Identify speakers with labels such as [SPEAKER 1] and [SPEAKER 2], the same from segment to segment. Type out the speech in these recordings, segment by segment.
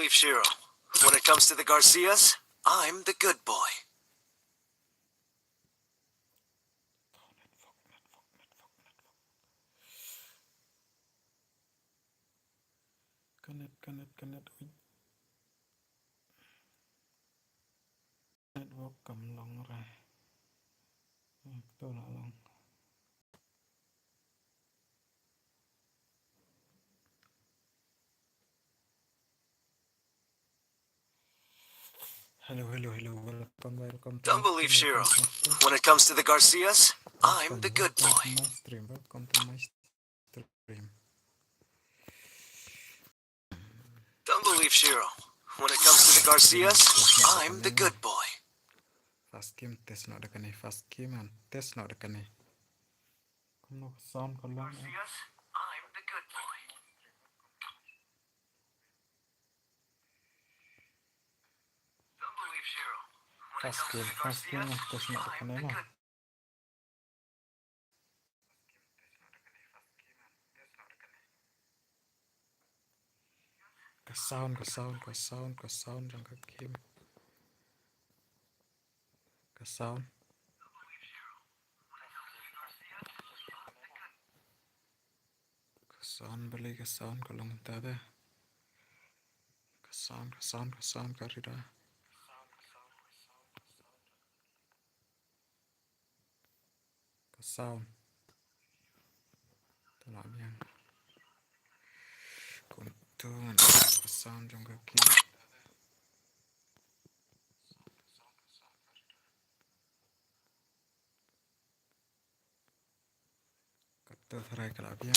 [SPEAKER 1] believe Shiro. When it comes to the Garcias, I'm the good boy.
[SPEAKER 2] Connect. Network cầm lòng rồi. Tôi là lòng. Hello. Welcome to
[SPEAKER 1] Don't believe Shiro. When it comes to the Garcias, I'm the good boy.
[SPEAKER 2] Welcome to my stream.
[SPEAKER 1] Don't believe Shiro. When it comes to the Garcias, I'm the good boy.
[SPEAKER 2] Fast game test not the canny. Fast game and test not the canny. Come no sound con long.
[SPEAKER 1] Garcias, I'm the good boy. Don't believe Shiro. When it
[SPEAKER 2] Fast
[SPEAKER 1] comes
[SPEAKER 2] game
[SPEAKER 1] to the Garcias,
[SPEAKER 2] and test not the
[SPEAKER 1] I'm
[SPEAKER 2] canny.
[SPEAKER 1] the
[SPEAKER 2] No.
[SPEAKER 1] good.
[SPEAKER 2] Có sound trong các game. Có sound. Beli ke sound kalau minta deh. Ke sound karida. Ke sound. Telah yang. Kuntung ke sound trong các game. Kata terai kelabia.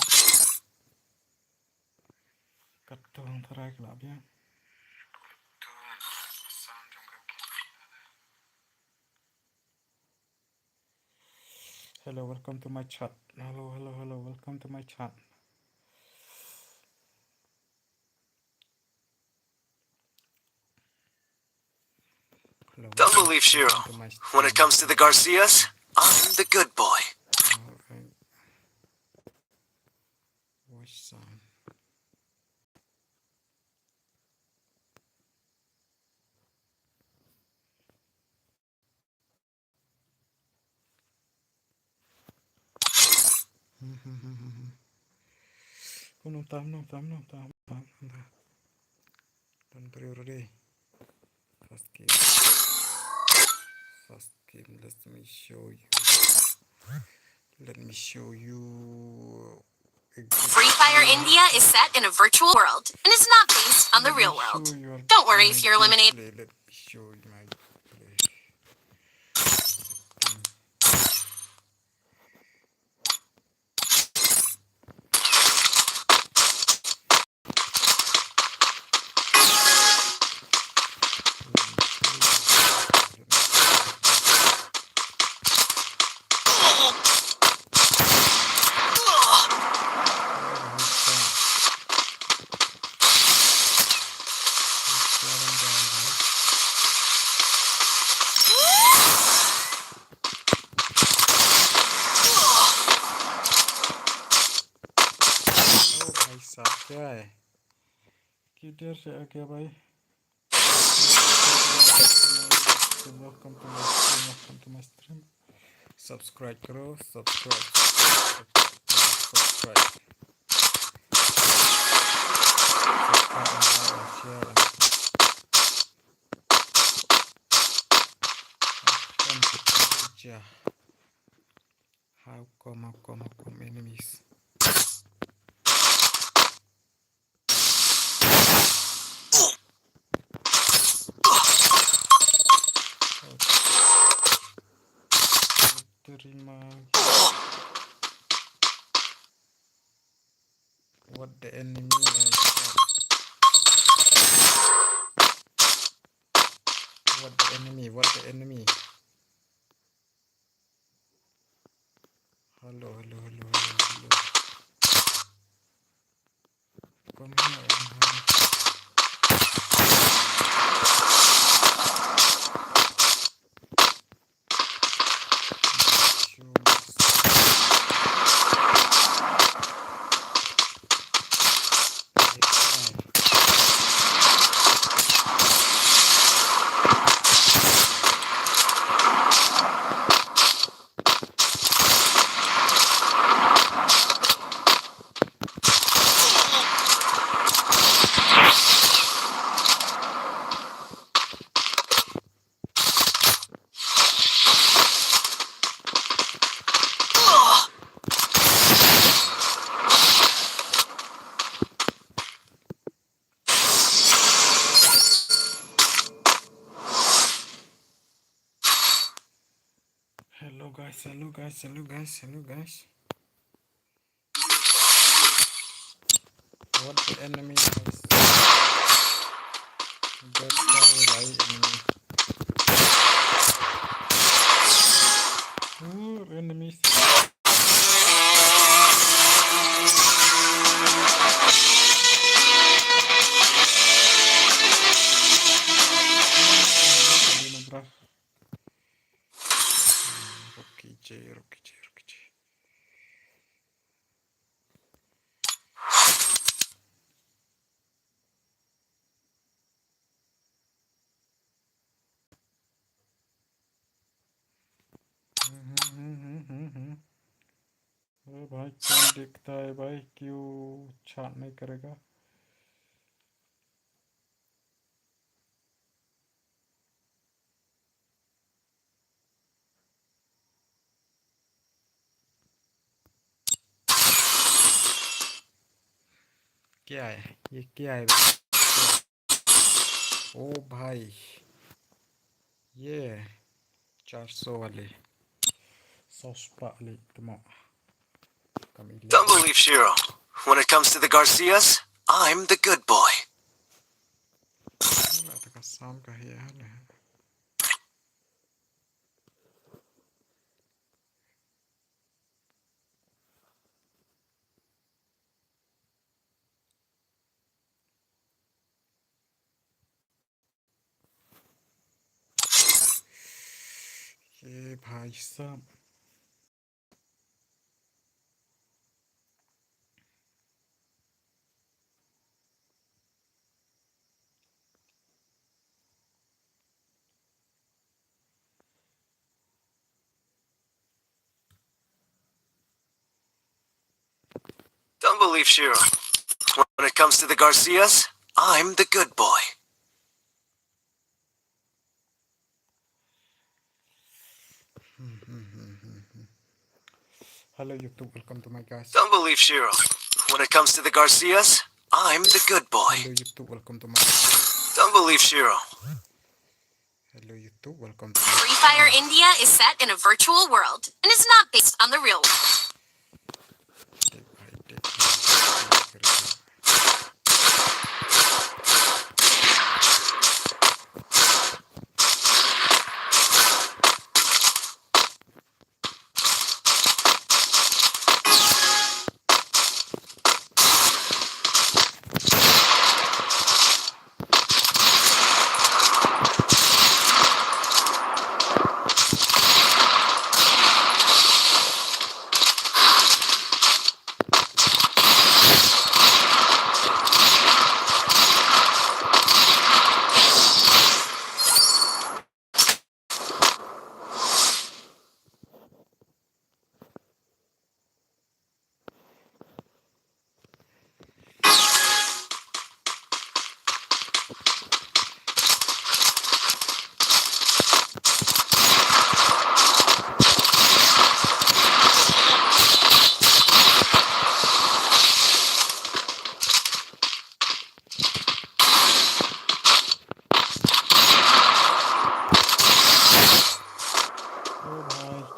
[SPEAKER 2] Hello, welcome to my chat. Hello, welcome to my chat. Hello,
[SPEAKER 1] Don't believe Shiro. When it comes to the Garcias, I'm the good boy.
[SPEAKER 2] Alright. Watch sound. No time. Don't priority. First game. Let me show you.
[SPEAKER 3] Free Fire India is set in a virtual world and is not based on the real world. Don't worry if you're eliminated.
[SPEAKER 2] Let me show you my play. किधर से आ गया भाई? Welcome to my stream. Subscribe करो, subscribe. Share. How come enemies? What the enemy has shot. What the enemy? Hello. Come here. guys, hello guys, hello guys, hello guys. What the enemy guys? That guy right enemy. Oh, enemies. Rocky J. अरे भाई कौन दिखता है भाई क्यों छाट नहीं करेगा क्या है ये क्या है ओ भाई ये 400 वाले 100 वाले तुम
[SPEAKER 1] Don't believe Shiro. When it comes to the Garcias, I'm the good boy.
[SPEAKER 2] शाम का ही हाल है ये भाई साहब
[SPEAKER 1] Don't believe Shiro. When it comes to the Garcias, I'm the good boy.
[SPEAKER 2] Hello YouTube, welcome to my guys.
[SPEAKER 1] Don't believe Shiro. When it comes to the Garcias, I'm the good boy.
[SPEAKER 2] Hello YouTube, welcome to my guys.
[SPEAKER 1] Don't believe Shiro.
[SPEAKER 2] Hello YouTube, welcome to
[SPEAKER 3] Free Fire India is set in a virtual world and is not based on the real world.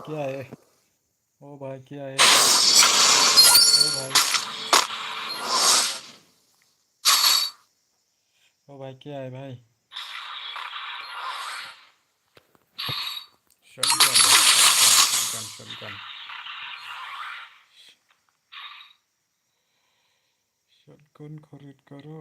[SPEAKER 2] क्या है ओ भाई क्या है ओ भाई क्या है भाई shotgun खरीद करो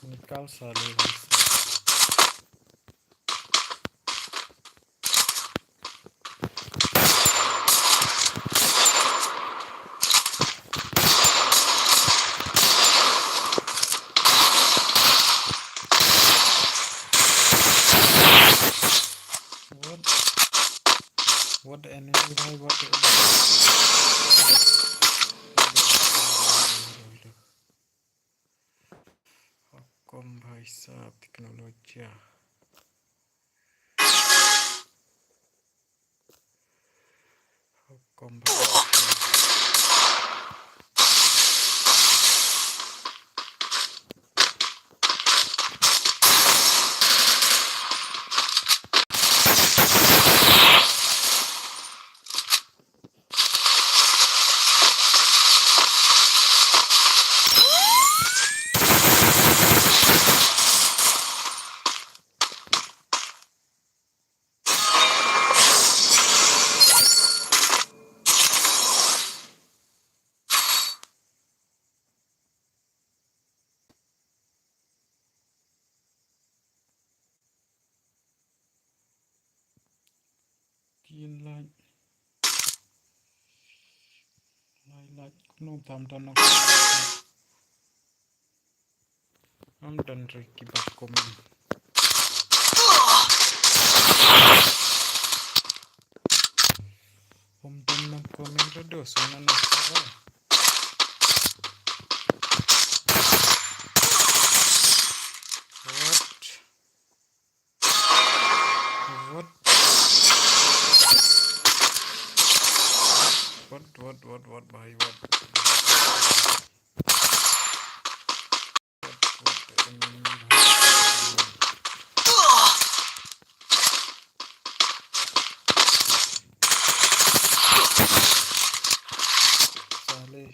[SPEAKER 2] निकाल साले भाई साहब। What the enemy भाई what the हुक्म भाई साहब टेक्नोलॉजिया हुक्म भाई तीन line Kuno tamdan I'm done Ricky back coming I'm done coming to do so no what bhai what साले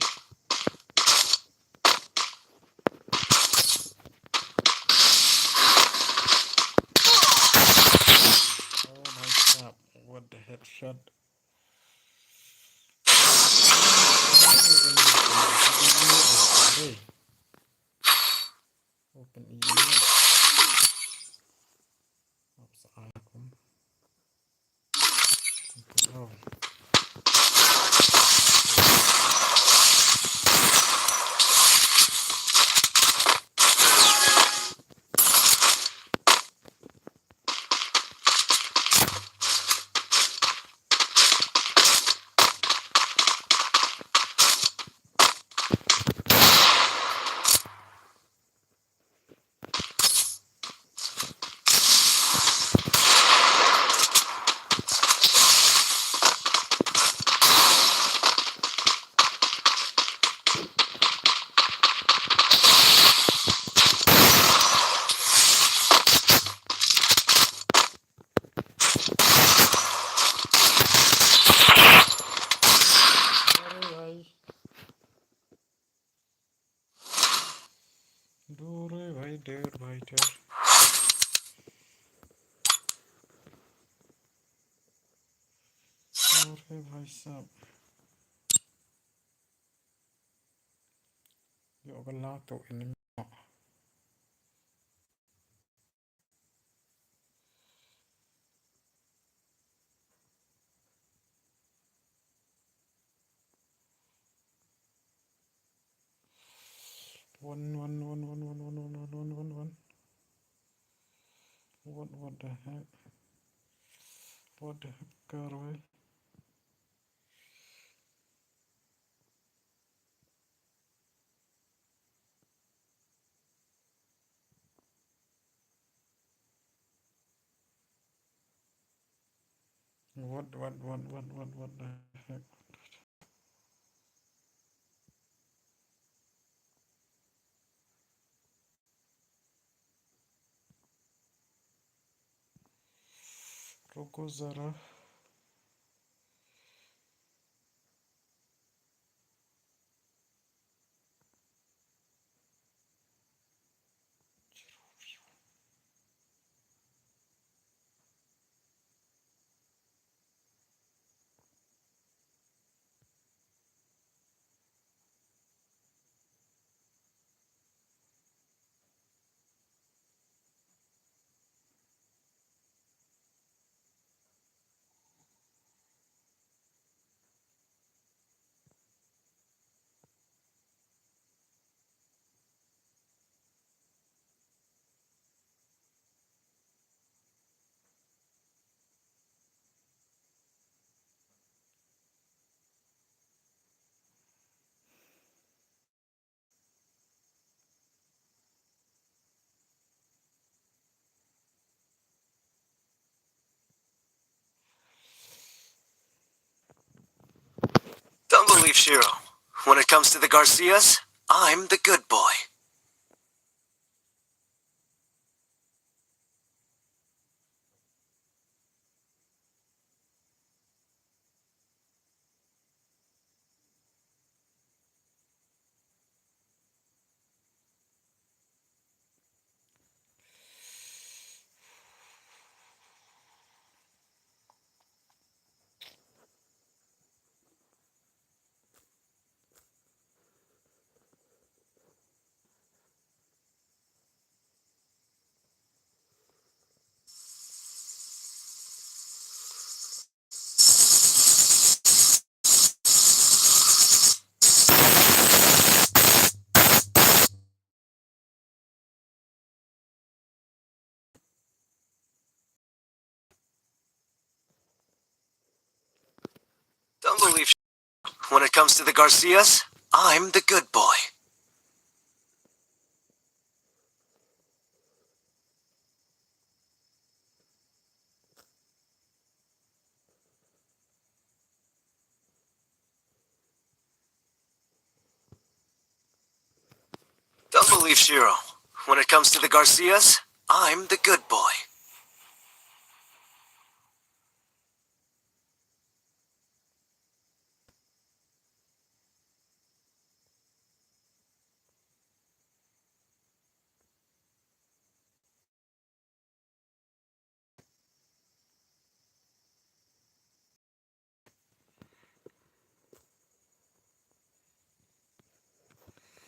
[SPEAKER 2] oh my god what the headshot hey open email Assalamualaikum oh दूर है भाई देर दूर है भाई साहब ये अगला तो enemy one what the heck कर भाई what the heck रुको जरा
[SPEAKER 1] believe Shiro. When it comes to the Garcias, I'm the good boy. Don't believe Shiro. When it comes to the Garcias, I'm the good boy. Don't believe Shiro. When it comes to the Garcias, I'm the good boy.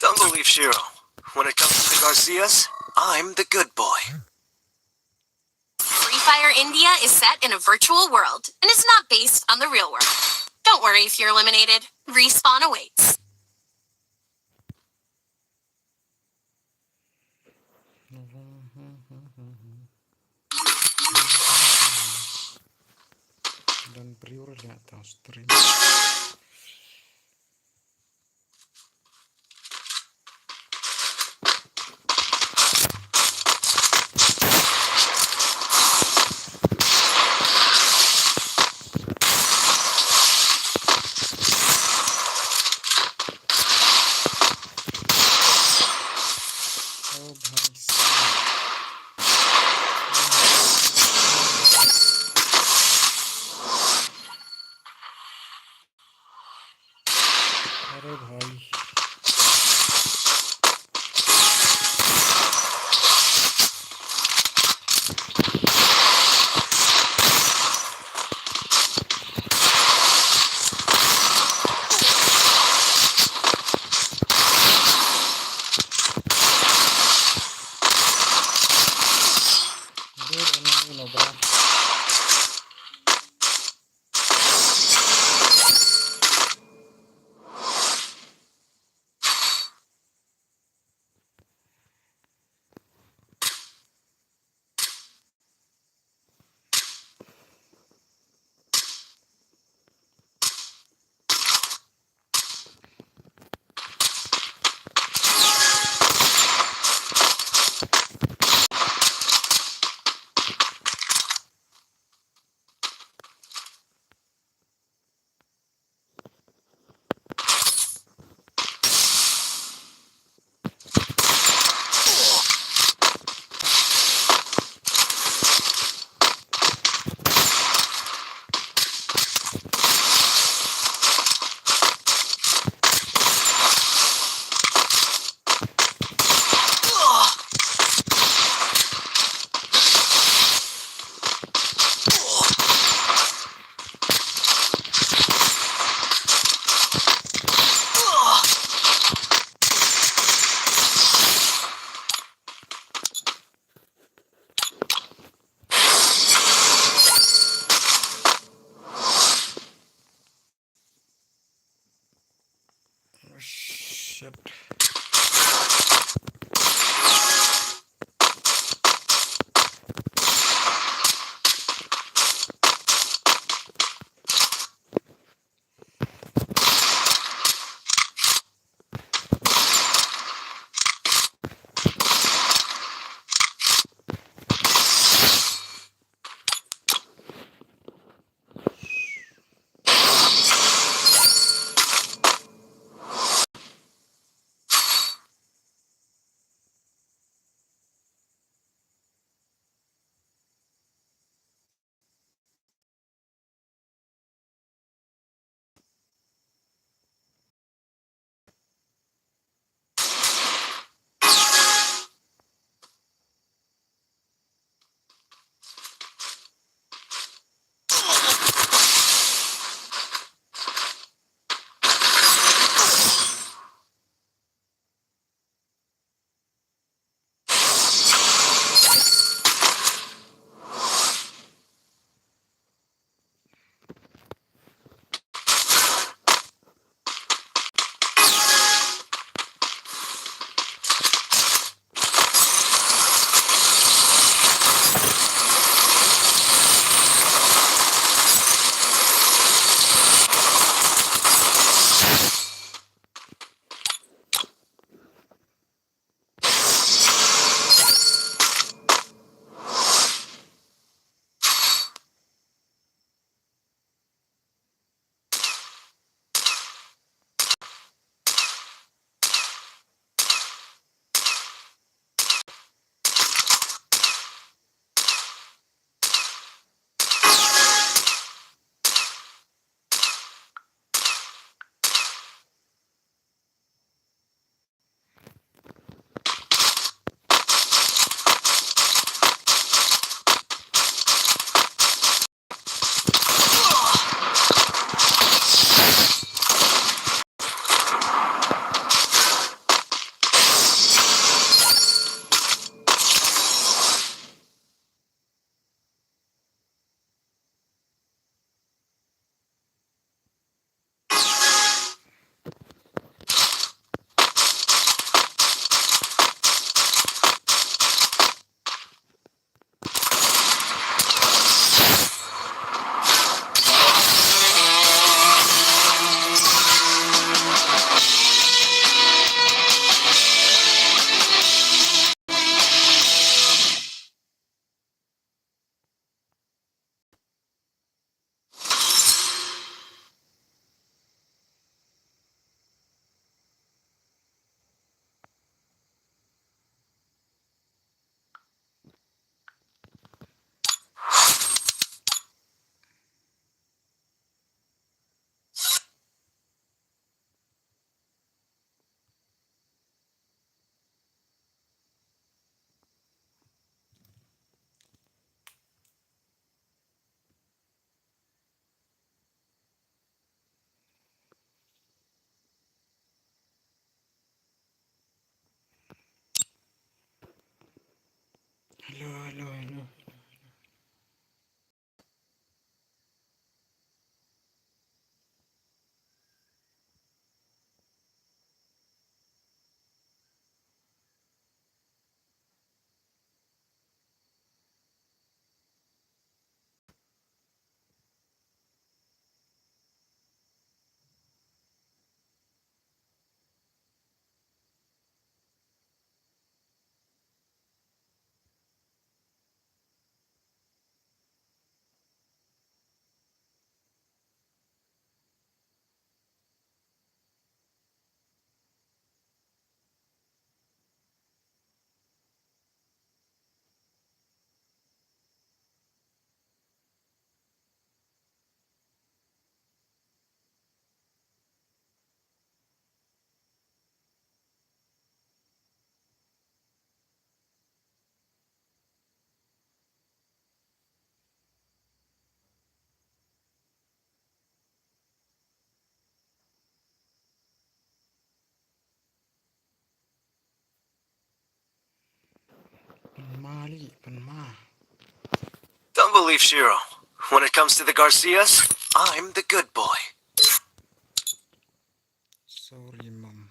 [SPEAKER 1] Don't believe Shiro. When it comes to the Garcias, I'm the good boy.
[SPEAKER 3] Free Fire India is set in a virtual world and is not based on the real world. Don't worry if you're eliminated. Respawn awaits.
[SPEAKER 2] Dan priornya atau stream. अरे भाई shit. halo, halo, halo. Penmali, penma.
[SPEAKER 1] Don't believe Shiro. When it comes to the Garcias, I'm the good boy.
[SPEAKER 2] Sorry, mom.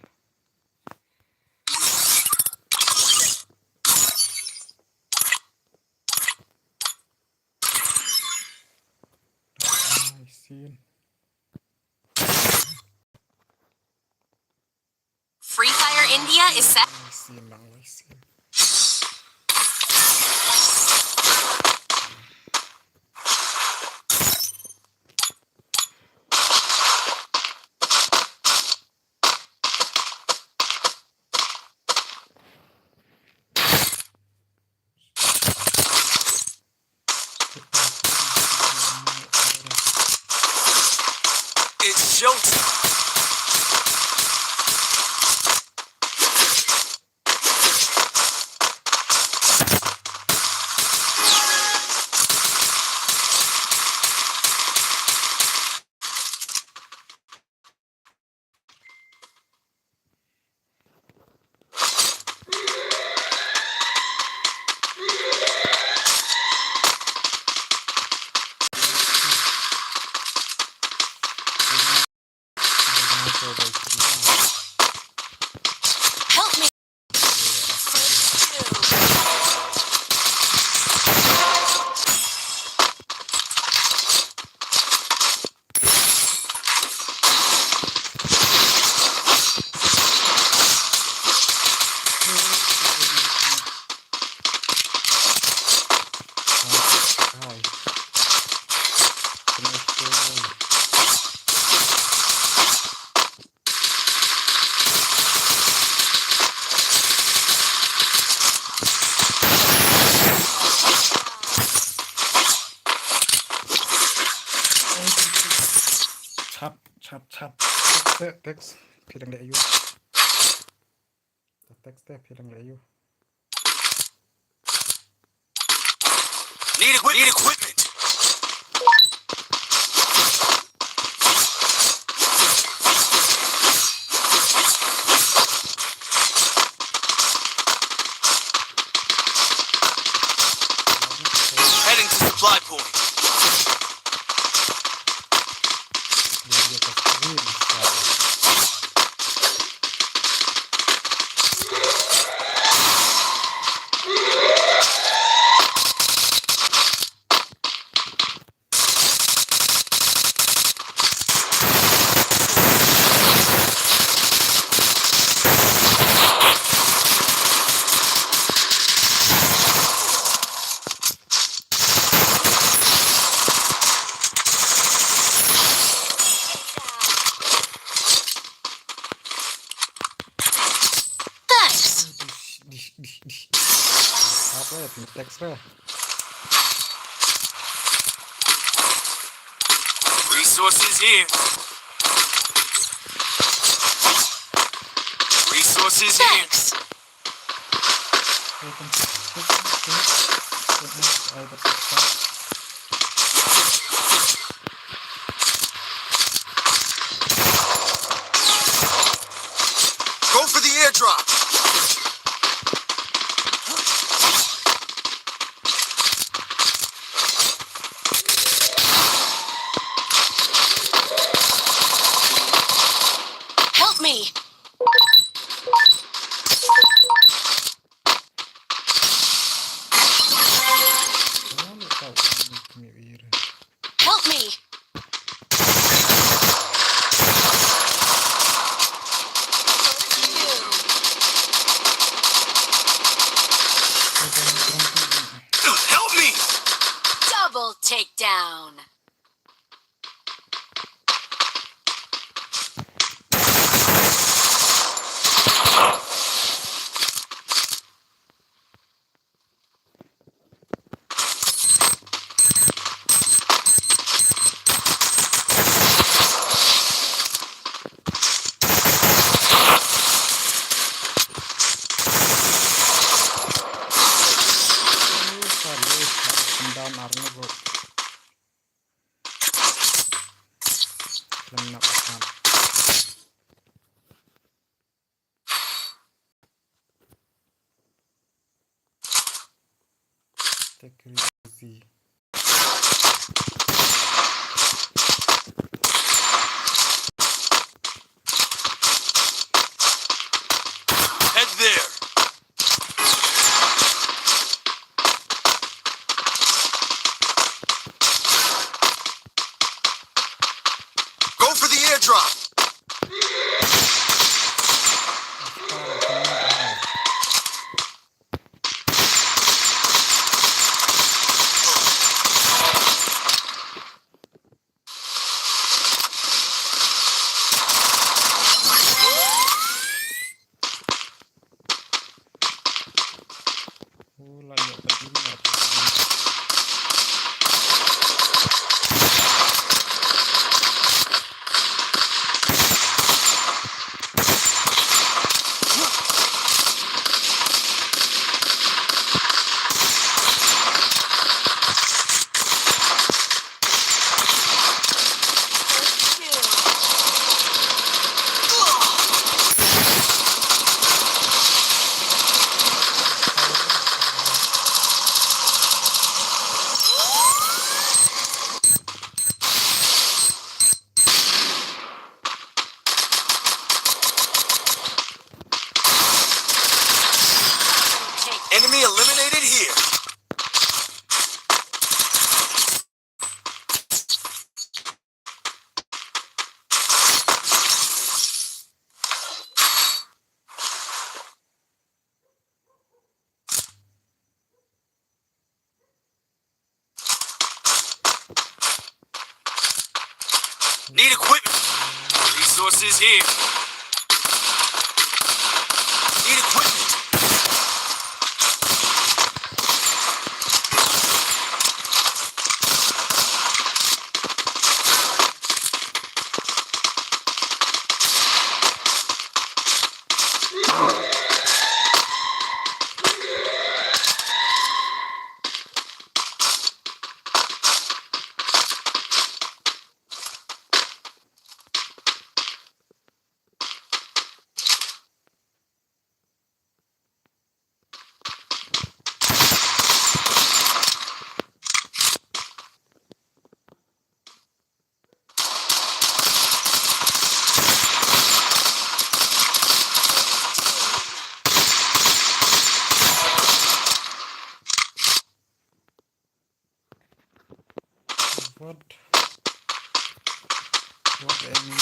[SPEAKER 2] I seen.
[SPEAKER 3] Free Fire India is set.
[SPEAKER 2] I seen lang, I seen.
[SPEAKER 1] It's showtime.
[SPEAKER 3] Help me.
[SPEAKER 2] Chat. Teks, philang le ayu. Teks te philang le ayu.
[SPEAKER 1] Need equipment. Heading to supply point.
[SPEAKER 2] Dia tak really
[SPEAKER 3] Thanks.
[SPEAKER 2] Apa ya, punya teks lah.
[SPEAKER 1] Resources here. Resources here.
[SPEAKER 3] Thanks.
[SPEAKER 1] Go for the airdrop.
[SPEAKER 3] Help me!
[SPEAKER 2] Selalu tahu kami ira.
[SPEAKER 3] Help me!
[SPEAKER 1] Help me!
[SPEAKER 3] Double takedown!
[SPEAKER 2] Down army bro. Lena akan. Take it easy.
[SPEAKER 1] Head there. Go for the airdrop.
[SPEAKER 2] Oh, layak berdiri. Enemy eliminated here. Need equipment. Resources here. Need equipment. What enemy?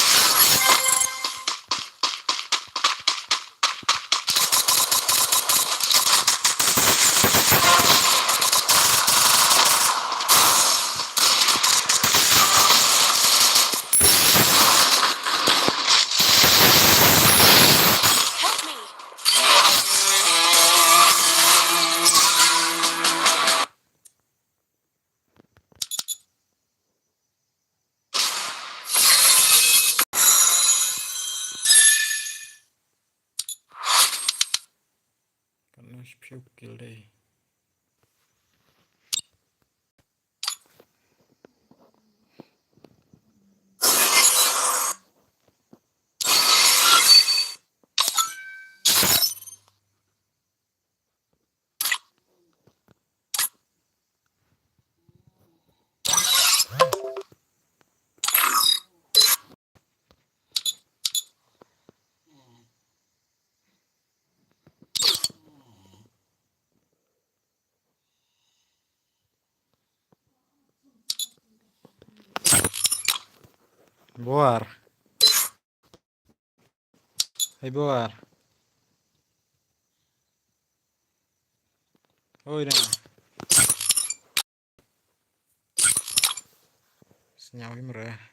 [SPEAKER 3] Help me!
[SPEAKER 2] Kan few kill day. Boar. Hey Boar. Oi na. Senyawa imre.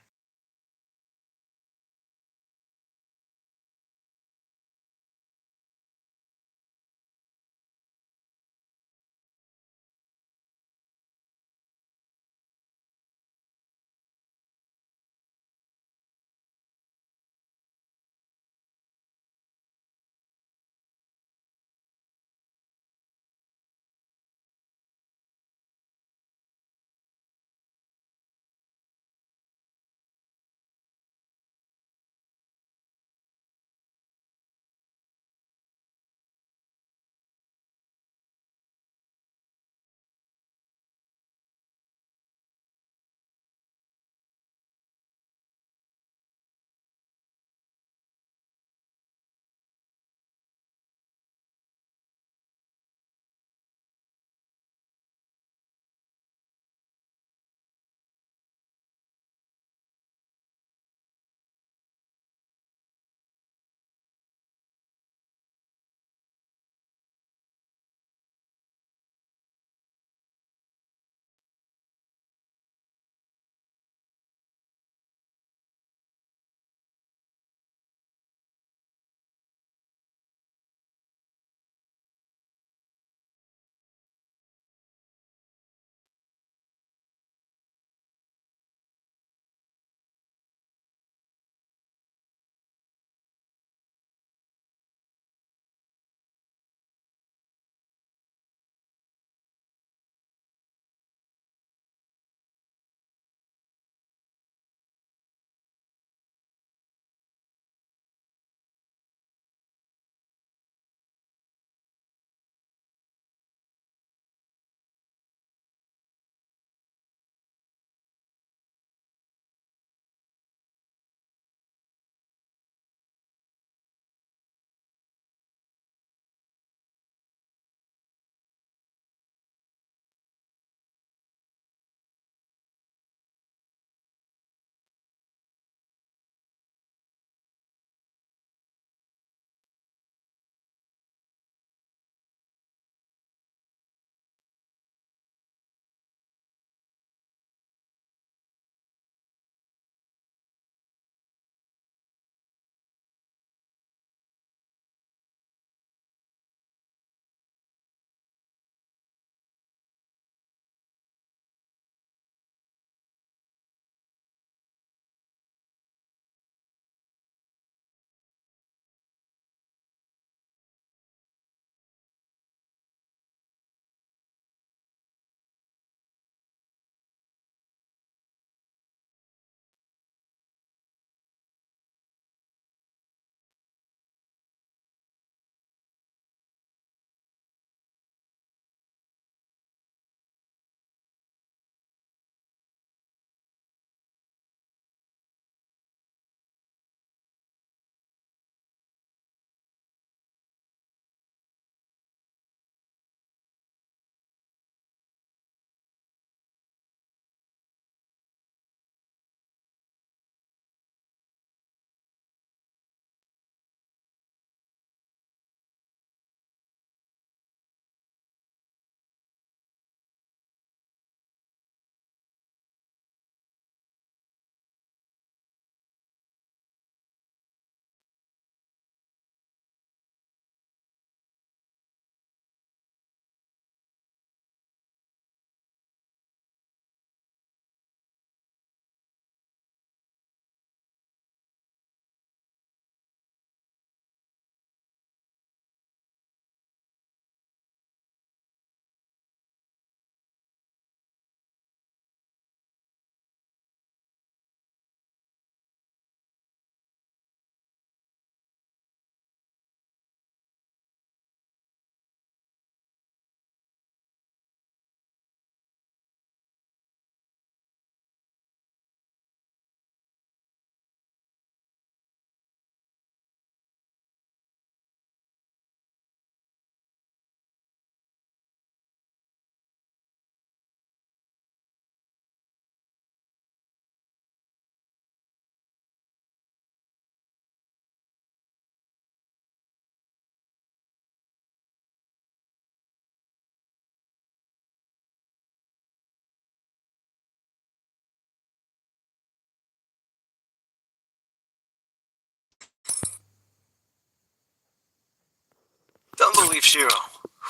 [SPEAKER 1] believe Shiro.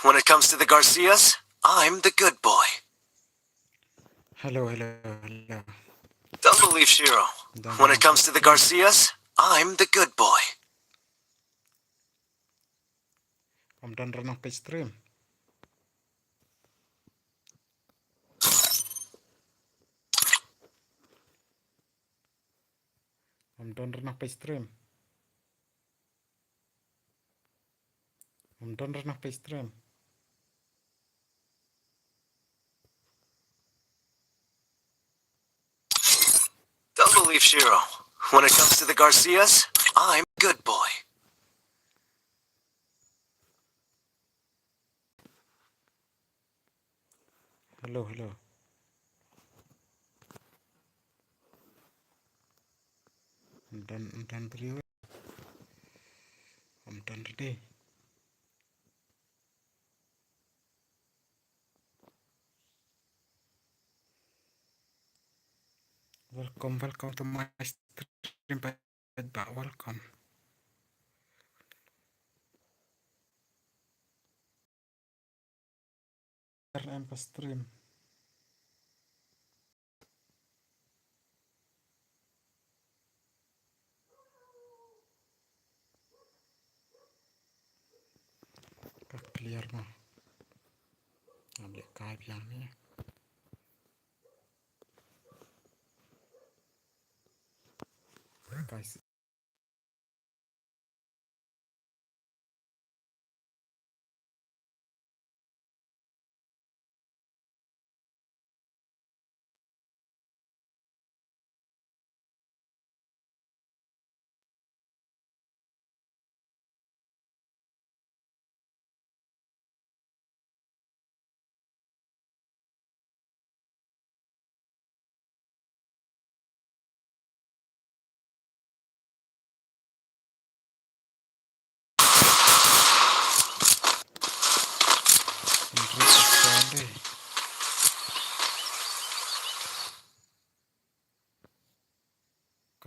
[SPEAKER 1] When it comes to the Garcias, I'm the good boy.
[SPEAKER 2] Hello.
[SPEAKER 1] Don't believe Shiro. When it comes to the Garcias, I'm the good boy.
[SPEAKER 2] I'm done running page stream. I'm done running page stream. I'm done running page stream.
[SPEAKER 1] Don't believe Shiro. When it comes to the Garcias, I'm the good boy.
[SPEAKER 2] Hello. I'm done video. I'm done today. Welcome to my stream. Welcome. I'm stream. Clear mo. Ambil kahit yang ni. Guys.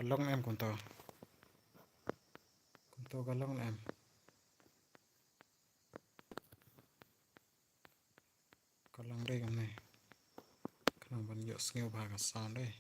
[SPEAKER 2] Kalong em kunto kalong em kalong đây con này kalong vẫn dựa skill bà cả sound đây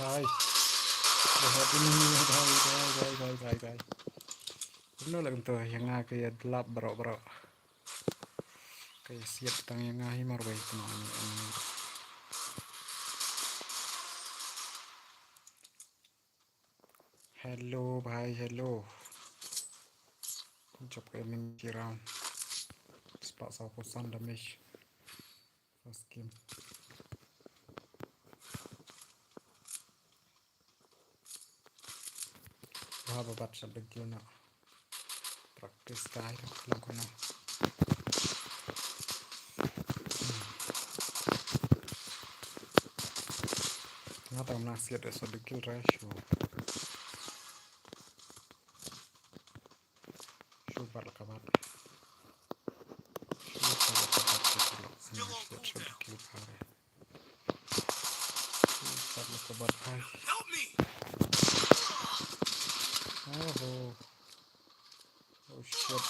[SPEAKER 2] भाई बहुत ini भाई benar lah untuk yang kayak gelap bro kayak siap tang yang ngahi mar baik teman hello भाई hello job kayak menjiram spot sau kosan damage first game babat sabda guna practice kaya lang ko na nga tayo nasiya sa skill ratio super kabat skill pare super kabat ay
[SPEAKER 1] Help me!
[SPEAKER 2] oh shit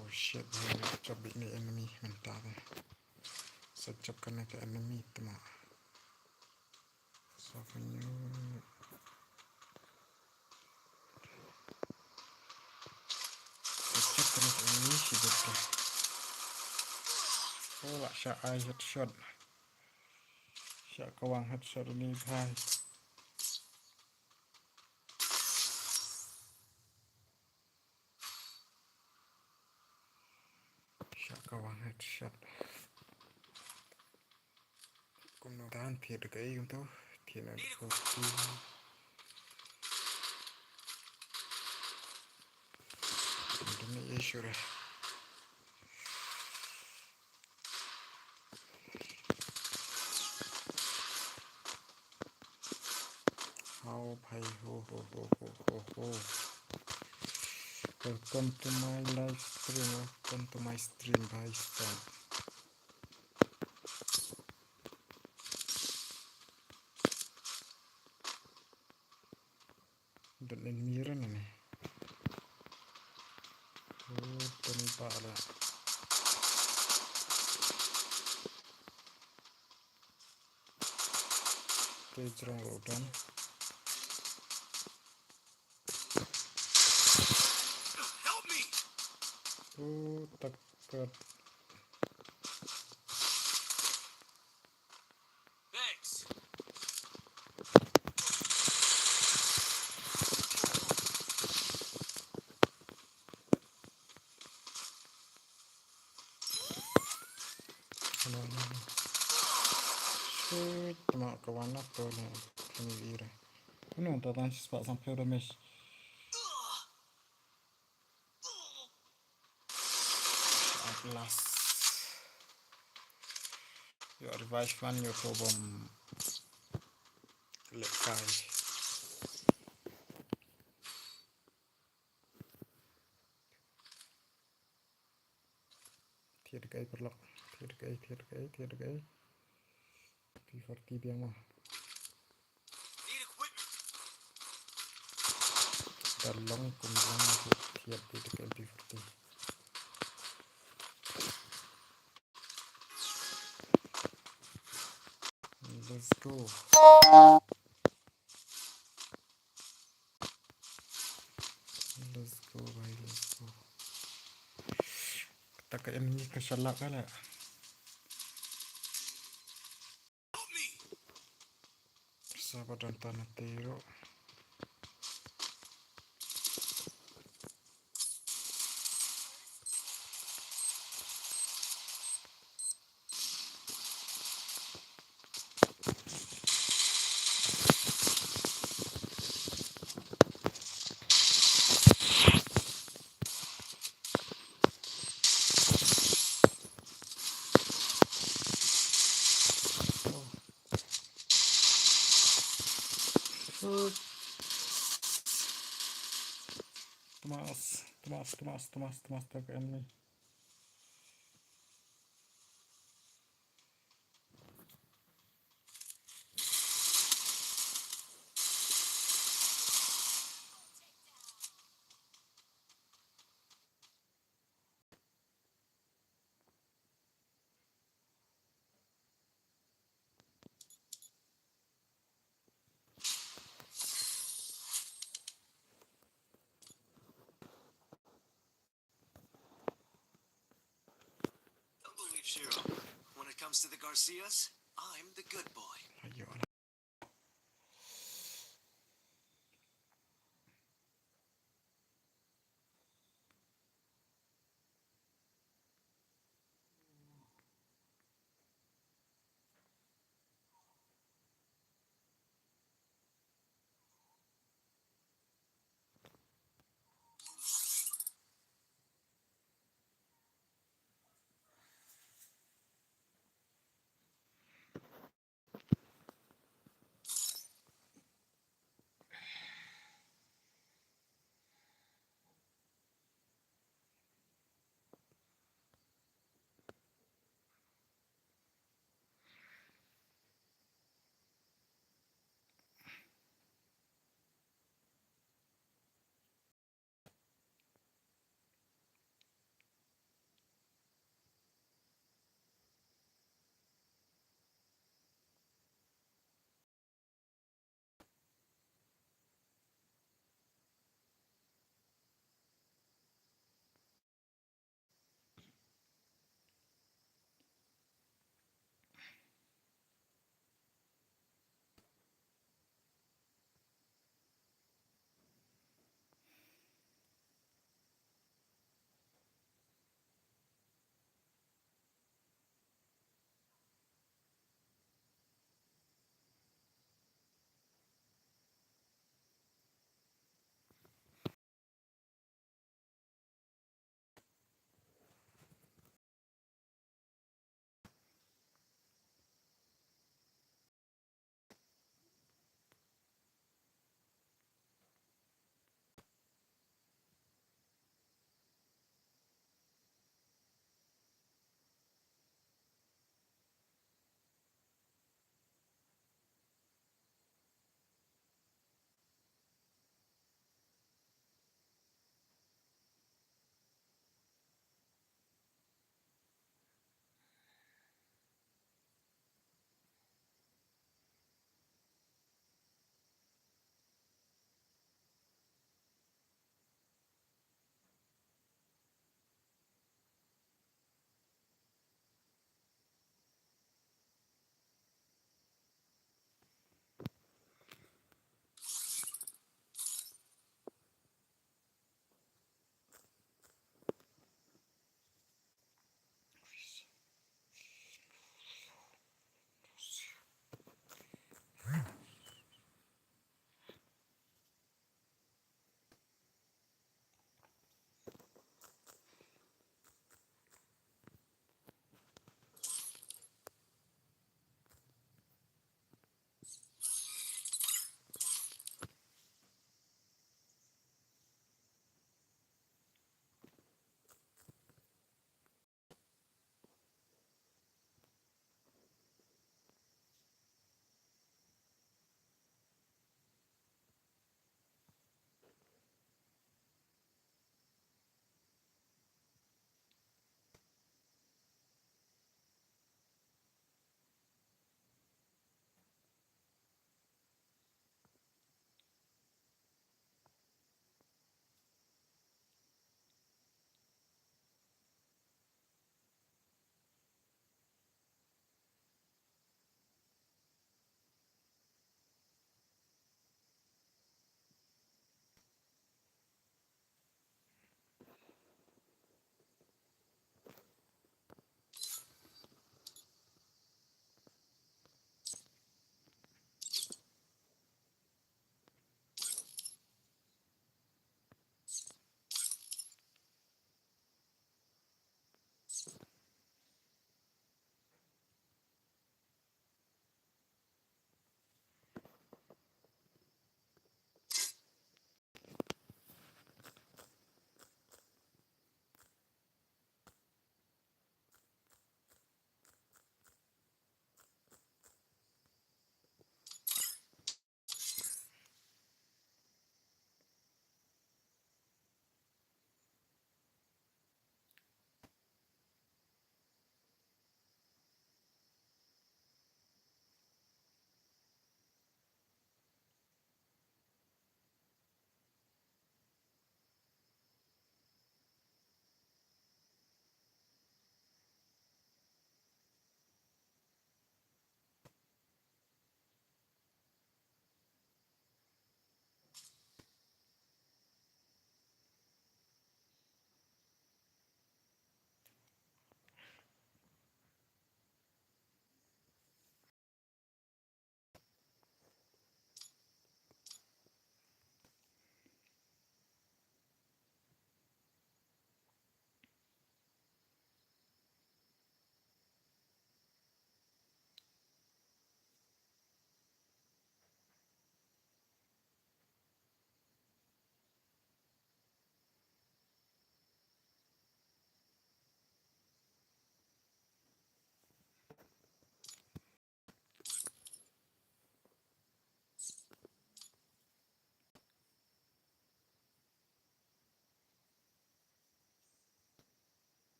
[SPEAKER 2] oh shit job ini enemy mental sejak kena ke enemy teman so kanyo sejak kena ke enemy si betul oh lah syak eye headshot syak kawang headshot ini guys kawan headshot cũng nó tan thiệt được cái không thôi thì là có khi mình đã issue rồi how bhai ho welcome to my live stream welcome to my stream bhai stan dan mira này tempat lah kejrong udan
[SPEAKER 1] Help me!
[SPEAKER 2] takut
[SPEAKER 1] Thanks.
[SPEAKER 2] Cuma kawan apa nih kami ira ini untuk tangan sepak sampai udah mes 11 yuk revive man yuk problem lekai thiệt cái perlok thiệt cái P40 dia mah
[SPEAKER 1] Need equipment.
[SPEAKER 2] dalong kumlang thiệt cái P40 let's go bhai let's go kita ke enemy kesalak kan lah
[SPEAKER 1] Help me!
[SPEAKER 2] sabar dan tanah tiro Tomas tak enemy
[SPEAKER 1] Don't believe Shiro. When it comes to the Garcias, I'm the good boy.
[SPEAKER 2] ayo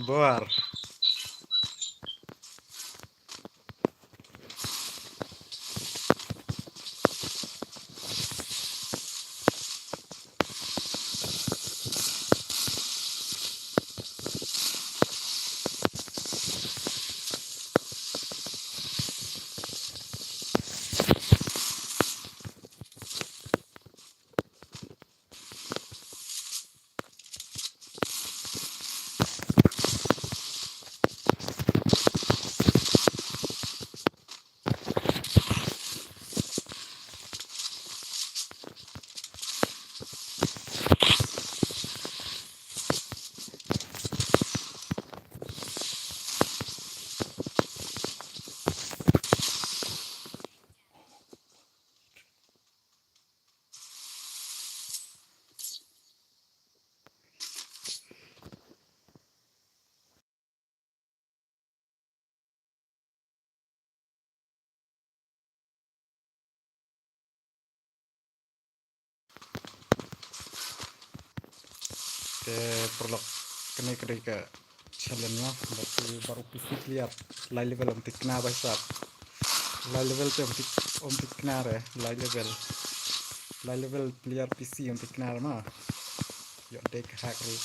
[SPEAKER 2] Boar. Perlok kene ke challenge nya berarti baru pisik lihat live level om tikna baisap live level te om tikna re live level player PC om tikna ma yo dek hack ri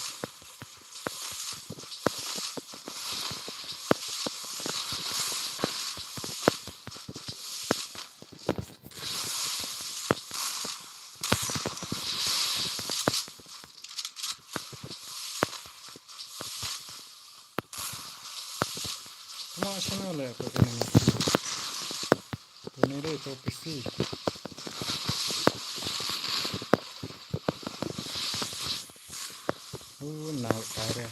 [SPEAKER 2] ma channel le ko kene re to PC now kare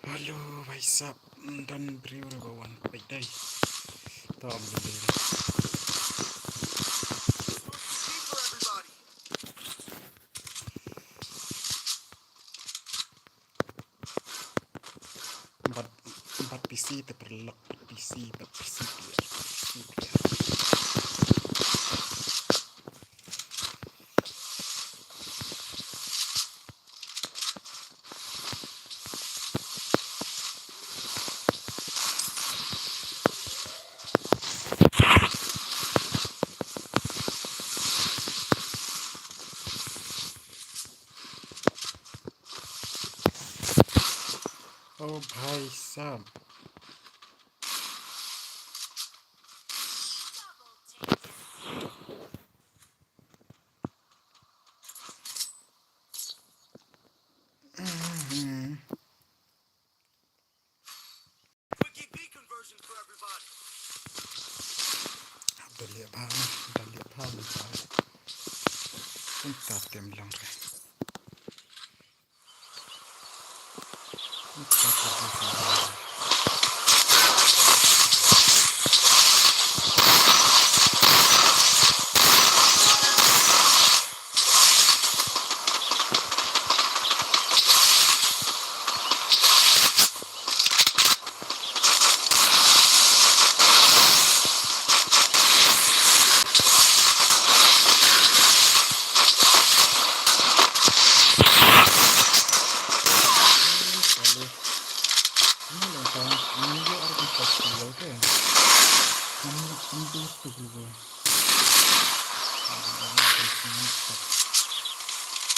[SPEAKER 2] halo baisap dan beriur bawan baik dai tom beli
[SPEAKER 1] For everybody.
[SPEAKER 2] empat PC terperlok PC player. Oh भाई साहब
[SPEAKER 1] Wiki B conversion for everybody.
[SPEAKER 2] Dalia bhan unta tem lang re unta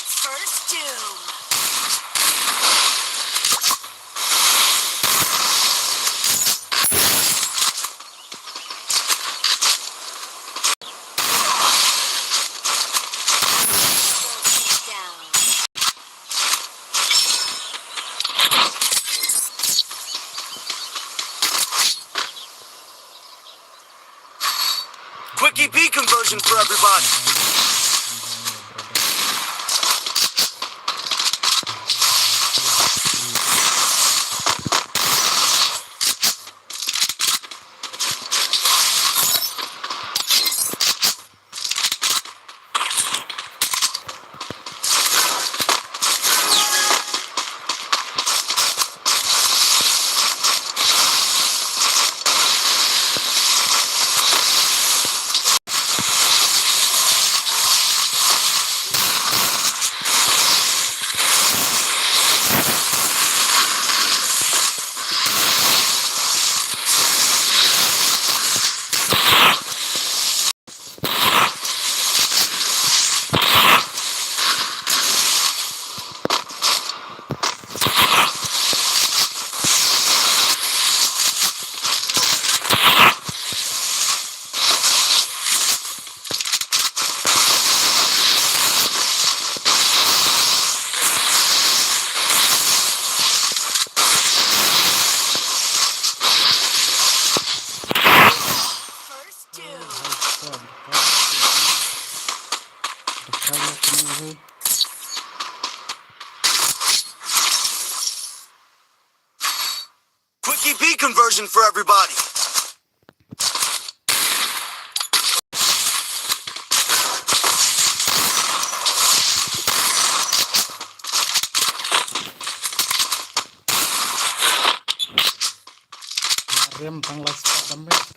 [SPEAKER 3] First doom. Down.
[SPEAKER 1] Quick EP conversion for everybody.
[SPEAKER 3] First doom.
[SPEAKER 1] Quick EP conversion for everybody.
[SPEAKER 2] Rem tang lifestyle damage.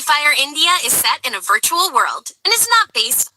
[SPEAKER 3] Free Fire India is set in a virtual world and is not based.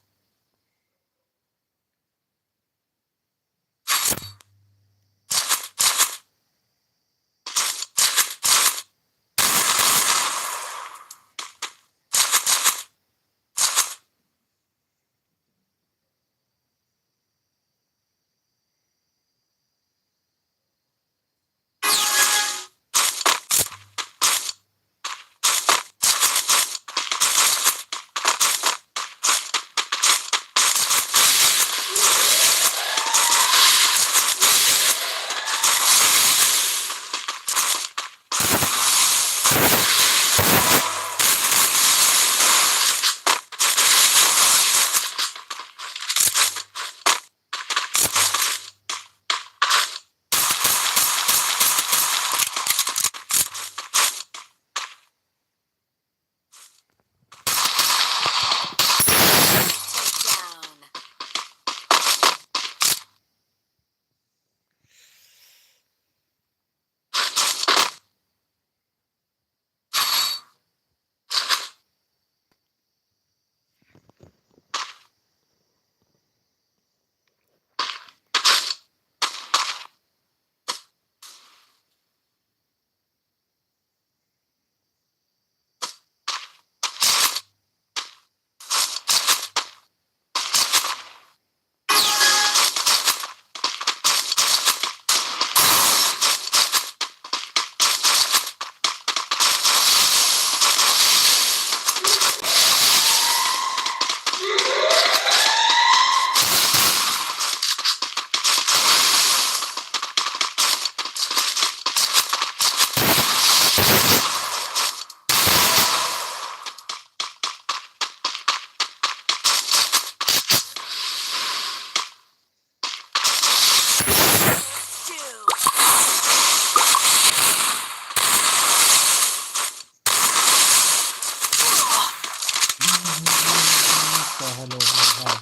[SPEAKER 3] Takedown.
[SPEAKER 2] Hello, hi.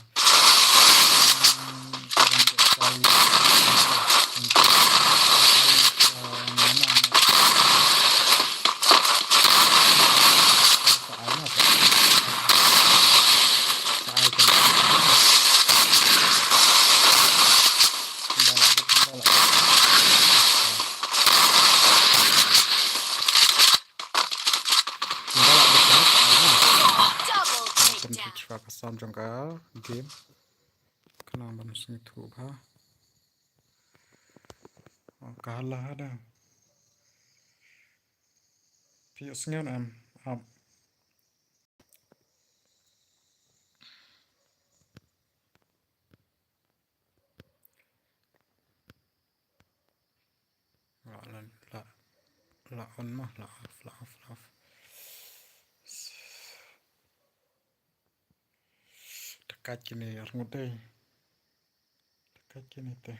[SPEAKER 3] Double
[SPEAKER 2] Kan
[SPEAKER 3] takedown.
[SPEAKER 2] pitch pasan jangka game kena manusia itu ha kalah ada piusnya am la on mah la off dekat kini arngut deh dekat kini teh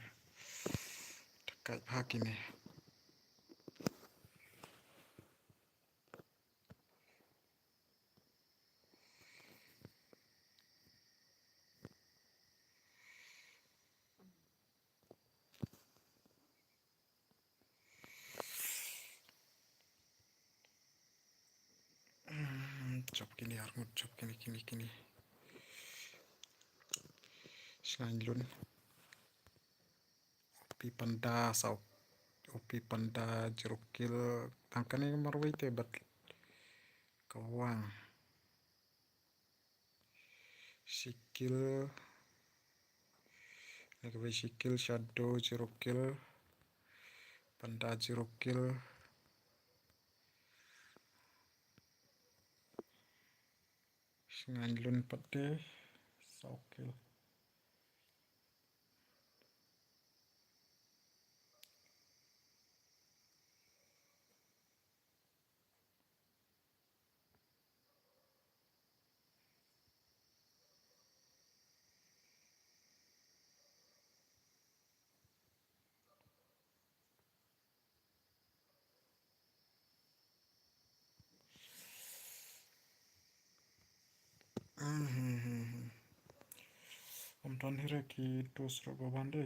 [SPEAKER 2] dekat hak kini chop kini arngut chop kini selain lun opi panda sau opi panda jerukil angkane marwai te bat kawang sikil nagawai sikil shadow jerukil panda jerukil selain lun pate saukil Omton hire ki tos rogo bande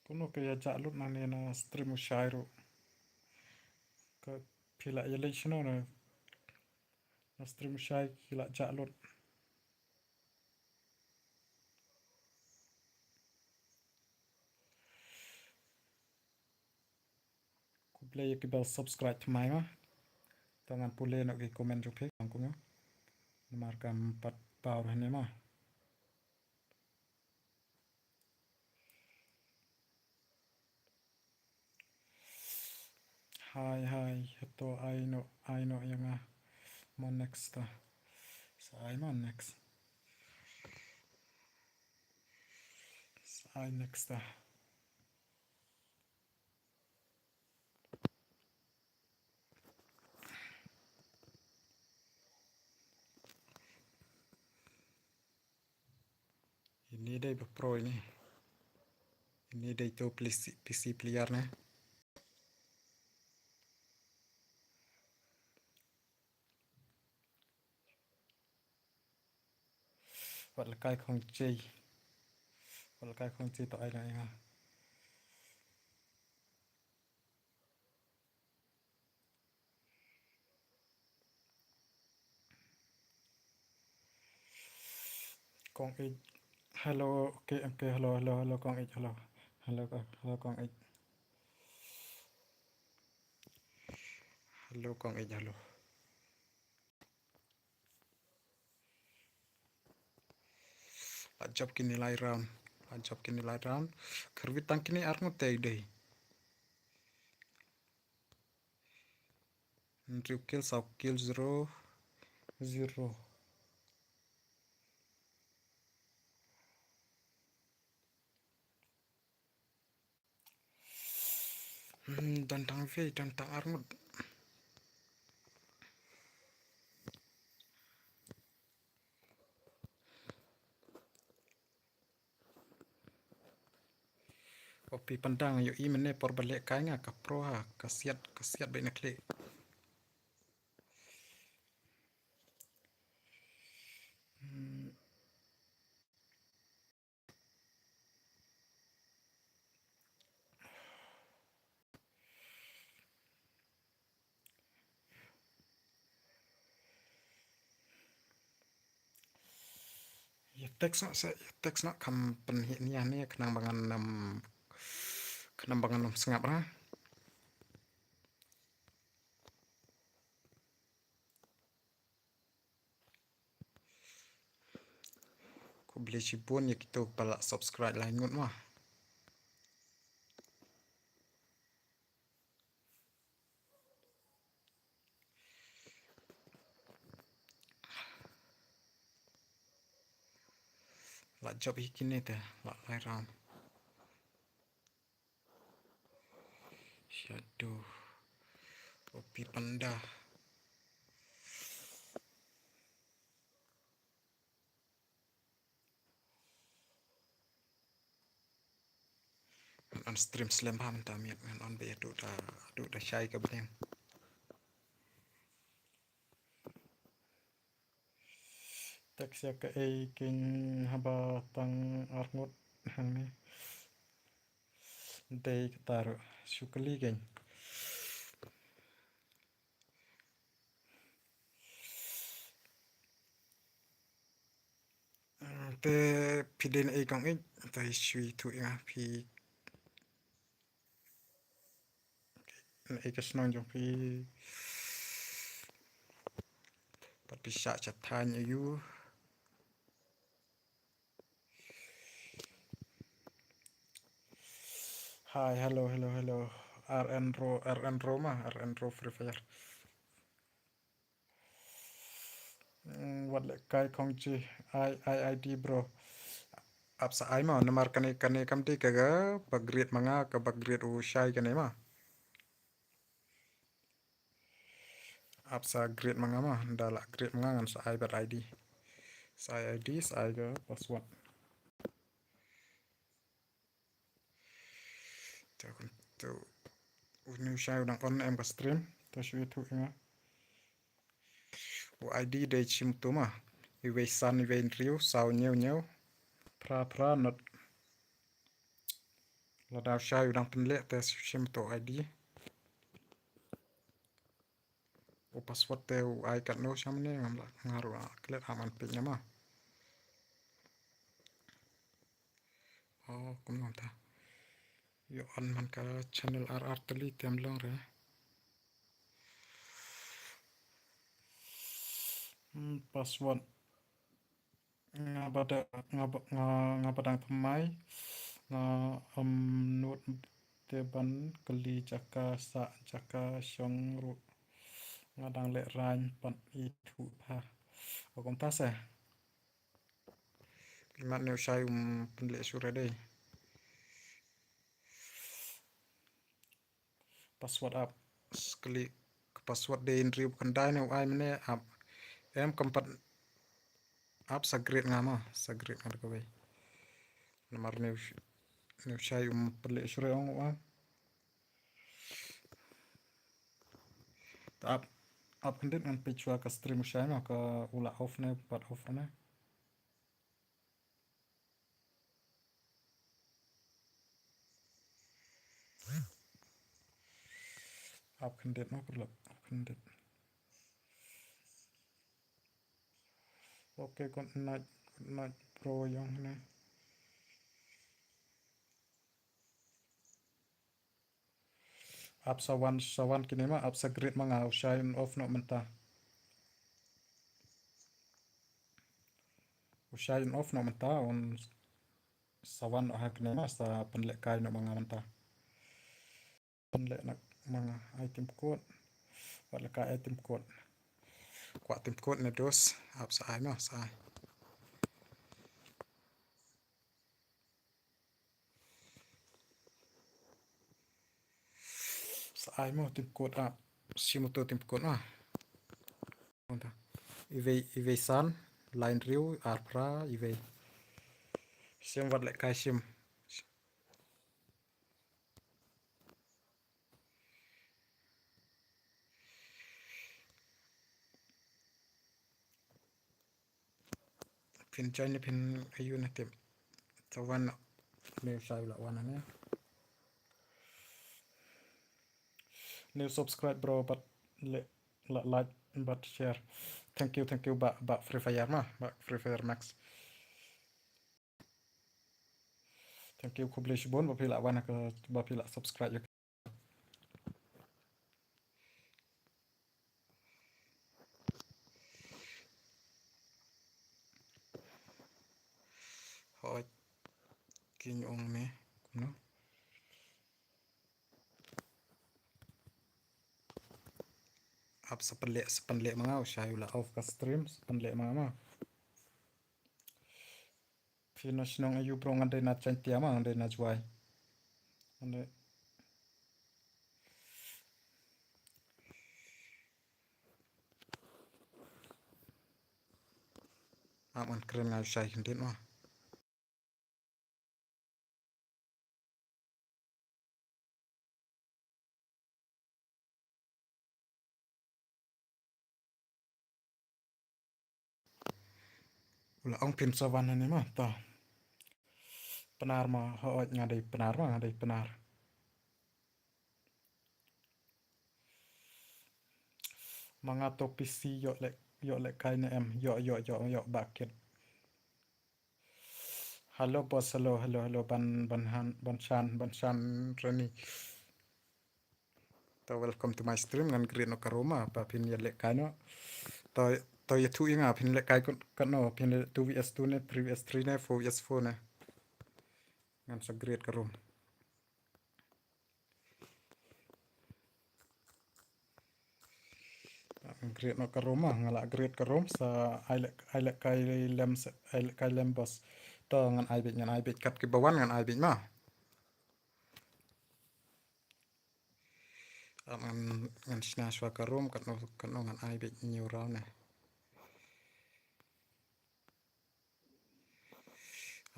[SPEAKER 2] kuno ke ya jaluk nane na stream shairo ke pila election na stream Syai gila jalur. Ku play ke bell subscribe to my mah. Tangan pule nak ke komen juga aku mah. Markam 4 power ni mah. Hai itu I know yang mau next ta. So I mau next. So I next ta. Ini dia pro ini. Ini dia itu PC player ni. Vật là cái không chi. Vật là cái không chi tụi này ha. Con ít. Hello, ok, hello con ít, hello con ít. Hello con ít, hello. Job kini nilai round. Kerwitang kini arngu tay day. Ndriu kill sau kill 0. Tantang arngu. Opi pandang yo i mene por balik kai nga kapro ha kasiat baik nak klik. Ya teks nak kam penhit ni kenang bangan sengap lah. Ku beli cipun ya kita palak subscribe lah ingut mah. Lak job hikin ni teh, lak lairam. Shadow. Opi panda. On stream slam pam tamiat on be du da syai ke beng. Teks ya ke king haba tang arngut hang ni. Day taruh syukali geng. Te piden kong te shui tu ya pi ke senang jong pi pat pi syak chatan you. Hi, hello. RN Ro Free Fire. What like kai kong chi ID bro. Apsa ai ma namar kane kam ti kaga bagrit manga ka bagrit u shai kane ma. Apsa grade manga ma ndala grade manga ngan sa ai ber ID. Sa ID sa ai ga password. Tu unu shai udang on em ka stream to shui tu nga. U ID de chim tu ma. Iwe san iwe riu sau nyeu. Pra not. Lada shai udang penlek te chim tu ID. o password teu ai kat no samne ngamla ngaru klet aman pin mah oh kum nom ta yo on man ka channel RR teli tem long re password ngabada ngabadang thamai nga nut teban keli jaka sa jaka syong ru ngadang le ran pan I thu pha okom ta se limat neu sai penle sure dei password up sekali password de inri kendai neu ai mene up em keempat up sagret ngama sagret ngada ka bai nomor neu sai penle sure ong wa up kendet ngan pechua ka stream sai ma ka ula off ne part off ne up kendet no kelak up kendet oke kon night pro yang ne up sawan kini ma up sagret manga usai off no mentah usai off no mentah on sawan hak ne ma sa penlek kai no manga mentah penlek nak manga item code wala ka item code kwa item code ne dos up sai ma sai sai mo item code up simoto item code ma onta ivei san line riu arpra ivei sim wat lek kai sim pin join pin ayu na tem tawan ne sai la wana ne new subscribe bro but like but share thank you ba free fire ma ba free fire max thank you kublish bon ba pila wana ka ba pila subscribe hoi king ong me no up sepenle mga usai ula off ka stream sepenle mga ma finish nong ayu bro ngande na chantia ma ngande na juai ngande aman keren na usai hindi ma ula ong pin sawan ni ma ta penar ma hoot ngadai penar ma ngadai penar mga to PC yo lek kai ne em yo bucket halo bos halo ban shan rani to welcome to my stream ngan green no karoma pa pin ya lek kai no to ya tu inga pin lek kai kan no pin 2vs2 ne 3vs3 ne 4vs4 ne ngan sa great karom great no karoma ngala great karom sa I lek kai lem bos to ngan ai bit kat ke bawan ngan ai bit ma ngan sna swa karom kat no ngan ai bit new raw ne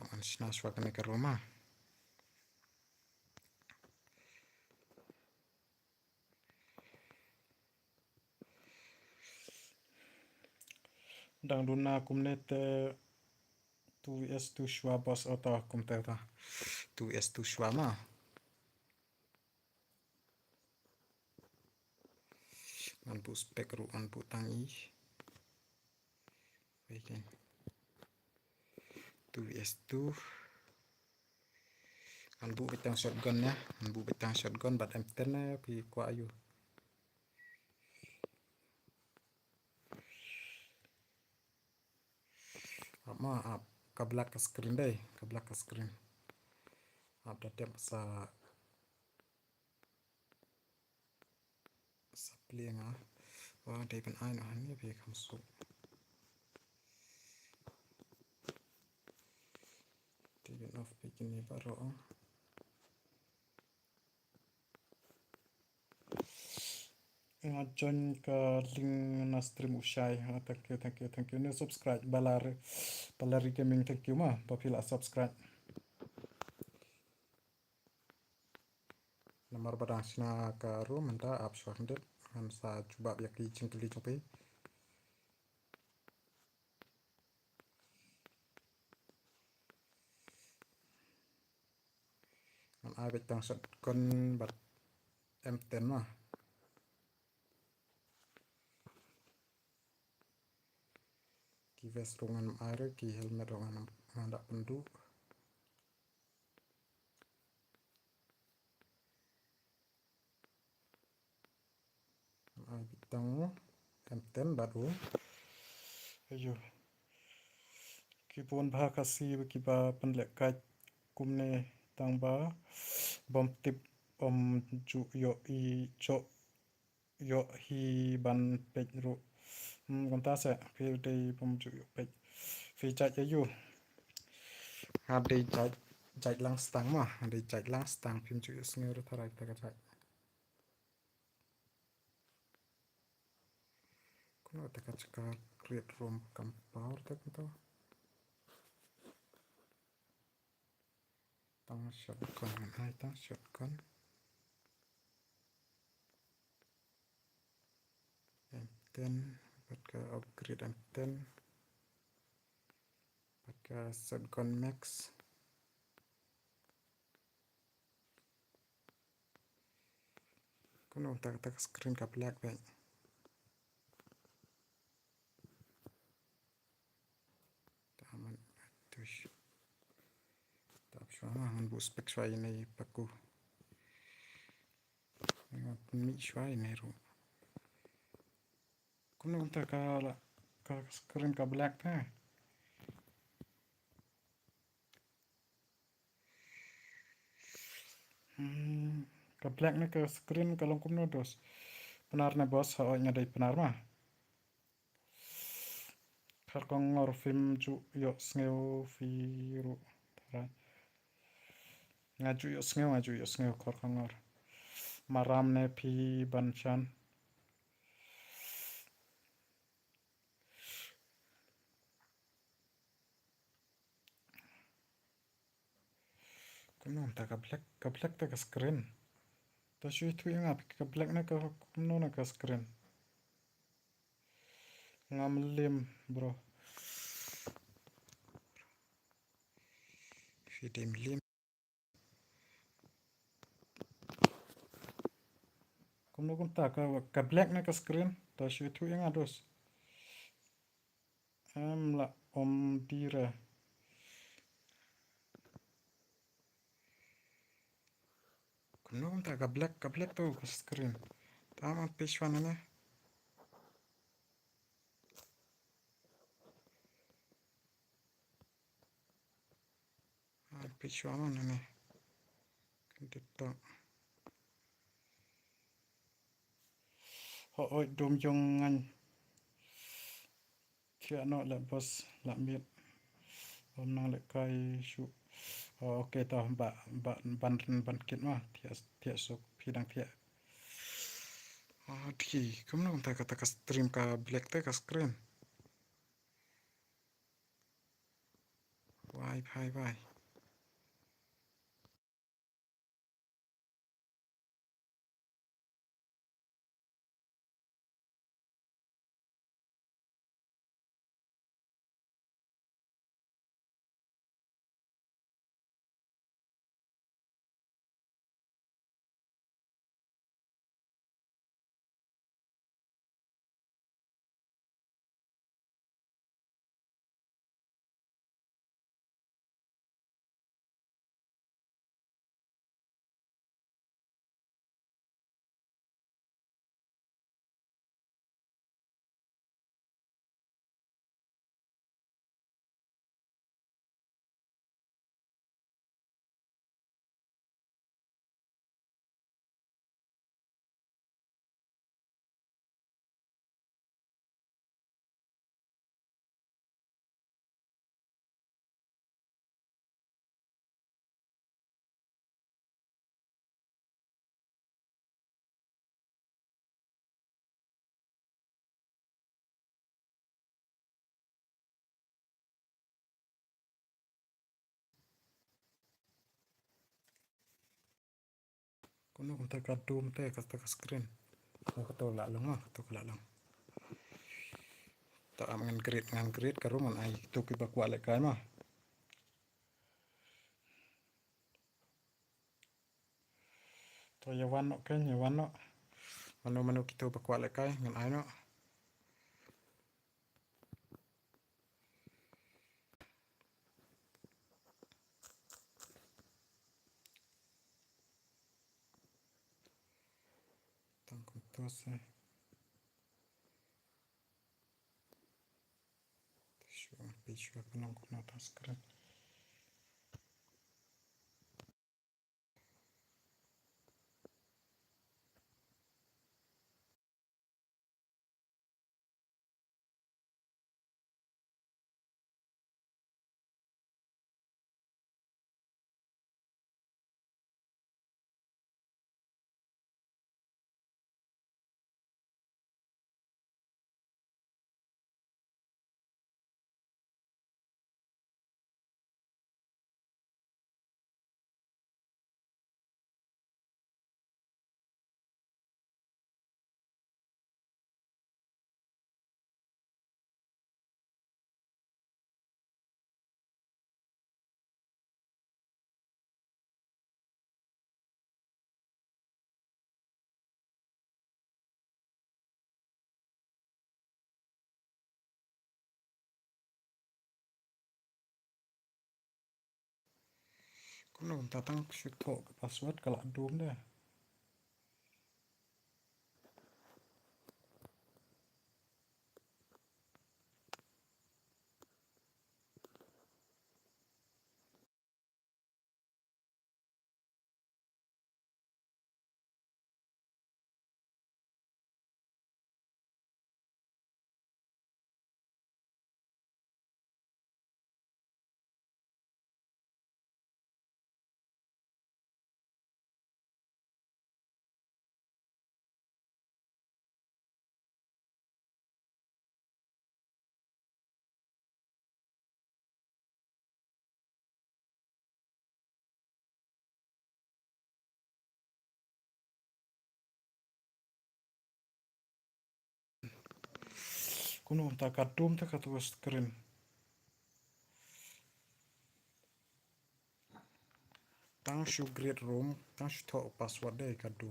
[SPEAKER 2] ngan sna swa kan karoma dang duna kumnet 2vs2 shwa bos auto kumte ta 2vs2 shwa ma Man bu spek ru man bu tangi. Okay. 2vs2. Man bu betang shotgun ya. Man bu betang shotgun bat M10 na pi kwa ayu. Apa ap kabelak ke screen deh, kabelak ke screen. Ap dah tiap sa play ngah. Wah, dia pen ai noh ni pi kamsuk. Dia off bikin ni baru. Join ke link na stream Ushai. Thank you. Ni subscribe Balari Gaming, thank you mah. Papila subscribe. Nomor badang sina ka ru menta up shorthanded. Han sa cuba biak ki cingkili cumpi. Man ai betang shotgun bat M10 mah. Ki vest rungan air, ki helmet rungan mandak pendu. Ai bitang M10 baru. Ayo. Ki pun bah kasih ki ba penlek kaj kumne tang ba bom tip om ju yo I jo yo hi ban pej ru. Konta se phi dei bom ju yo pej. Phi chaj ayu. Ha dei chaj lang stang mah, dei chaj lang stang phim ju sngur tharai ta ka chaj. Kuno ta ka chaka create room compound ta ka. Tang shotgun hai tang shotgun. M10 pakai upgrade M10 pakai shotgun max kuno tak screen ka black bank taman tush tak shwa man bu spek shwa ini paku mi shwa ini ru kuno tak ka screen ka black ta ka black na ka screen kalong kumno dos penar na bos ha nya dai penar mah khar kong ngor film ju yo sneu fi ru thara ngaju yo sneu khar kong ngor maram ne phi banchan kuno ta ka black ta ka screen ta shui tu yang ka black na ka kuno na ka screen ngam lim bro fidim lim kuno ta ka black na ka screen ta shui tu yang ados la om dire kuno ta ka black tu ka screen ta ma pishwan na pishwan na kita oi dom jong ngan kia no la bos la miet om na le kai shu okay ta ban kit ma tia sok pidang tia di kumno ta ka stream ka black ta ka screen bye Kuno kung taga-doom te taga-screen. Nakatula lang tukla lang. Tak ngan grid karungan ay tuki bakwale kay ma. To yawan no ken yawan no. Manu kita bakwale kay ngan ay no. Tangkong tos eh. Picture kunong kuno ta screen. Kuno tatang syuto password kalau doom deh. Kuno taga doom te katu screen. Tang shu grid room tang shu to password deh kadu.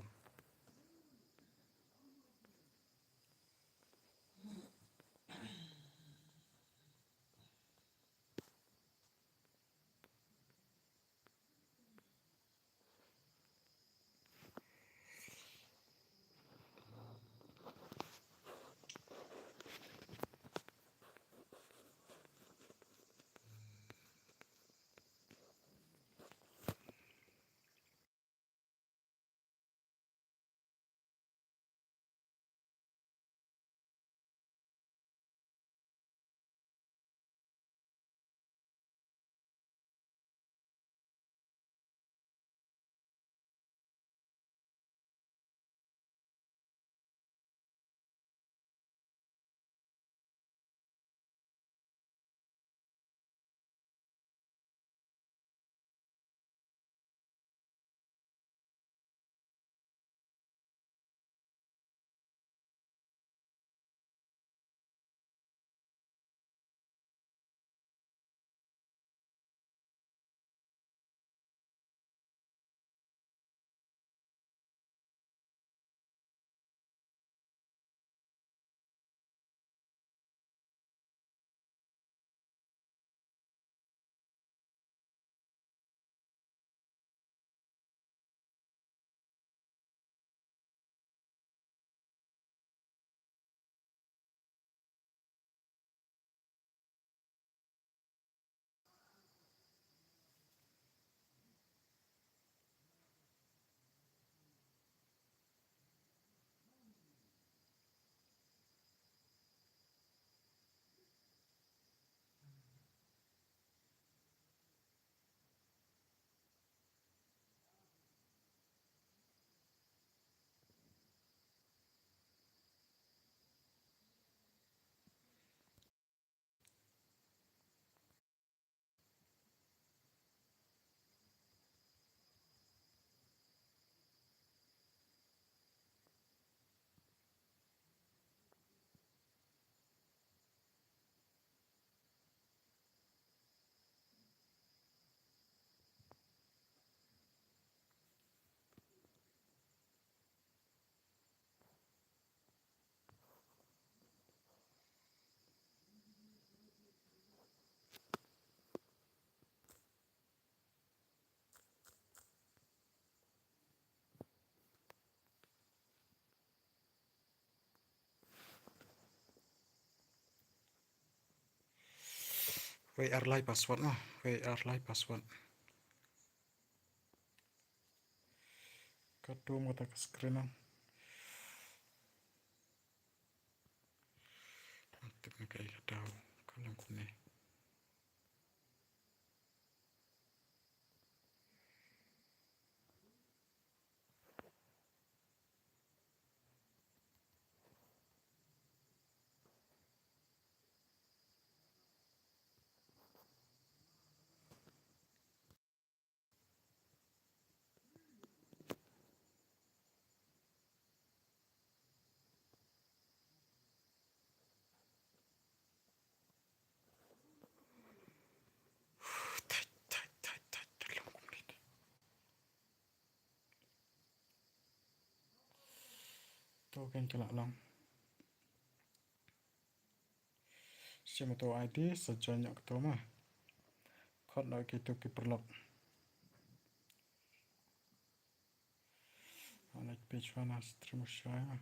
[SPEAKER 2] WR Live password mah, WR Live password. Kadung kata ke screen ang. Tip na kayo daw kalang kune. Dalam kulit. Tu kan kena lang. Siapa tu ID sejauhnya ketua mah. Kod nak kita perlok. Anak page mana stream saya.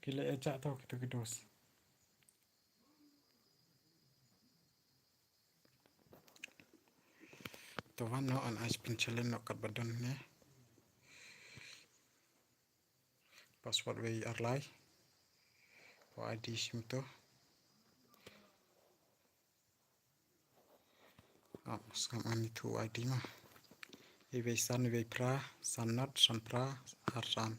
[SPEAKER 2] Gila ejak tau kita kedus. Tuhan no an ice pencilin no kat badan ni. Password WR Live. ID sim tu. Sekarang itu ID mah. Iwei san, iwei pra, sanat, san pra, arsan.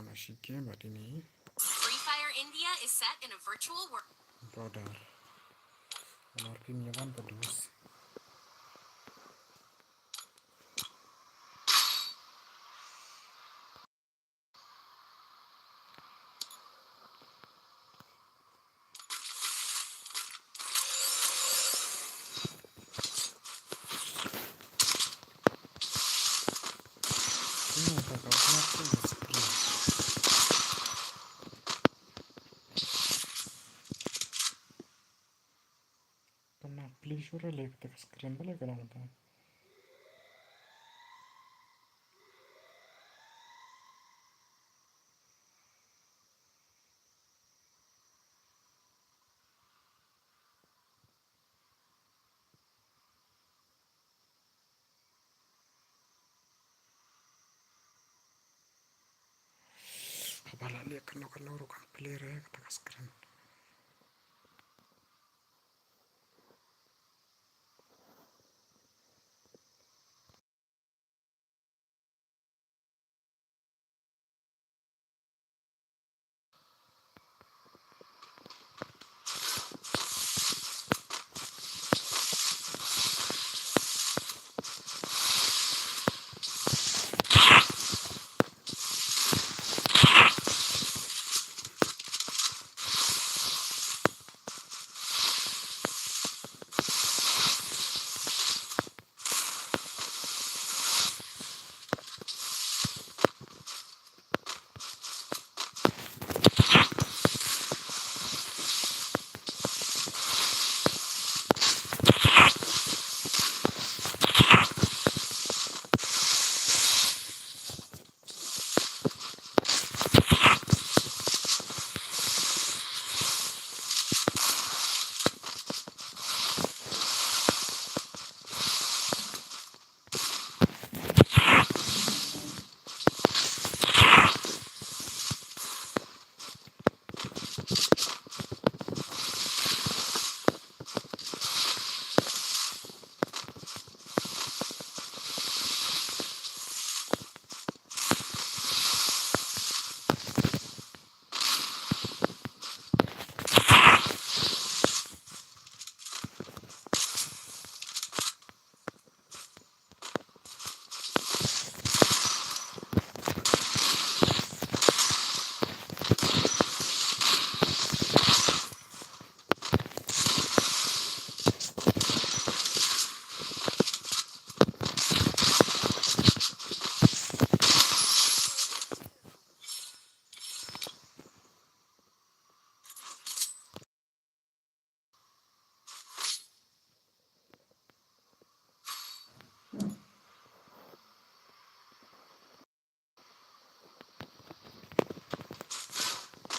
[SPEAKER 2] masih game buat ini.
[SPEAKER 3] Free Fire India is set in a virtual world.
[SPEAKER 2] Brother. Anarkin Yaman pedus. Ini kakak kenapa ya screen? Kena beli sure lagi kita screen boleh kalau kita. Kepala lihat kena urukan player ya kita screen.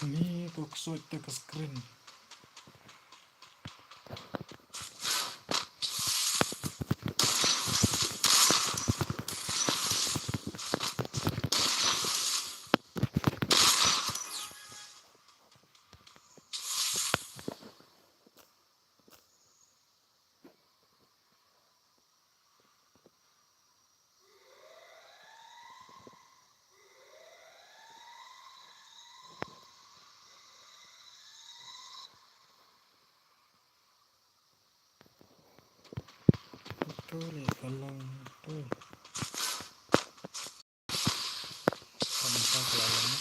[SPEAKER 2] Ini kok sulit ke screen. Betul, kalau betul. Tanpa kelalaian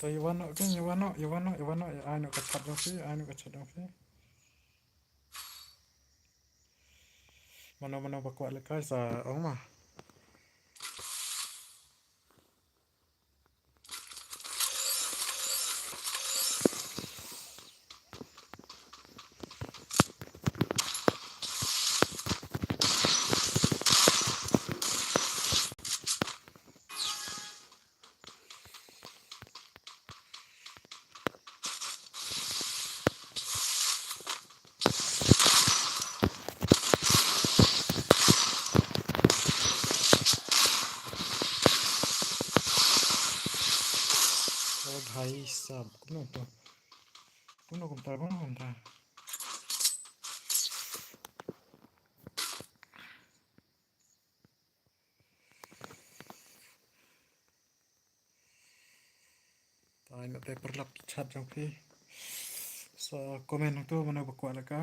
[SPEAKER 2] So you wanna I know kecat oke. Mana baku lekai sa mah. sub kuno to kuno kumta tayo na tayo perlap chat jong pi sa komen to mana bakwa laka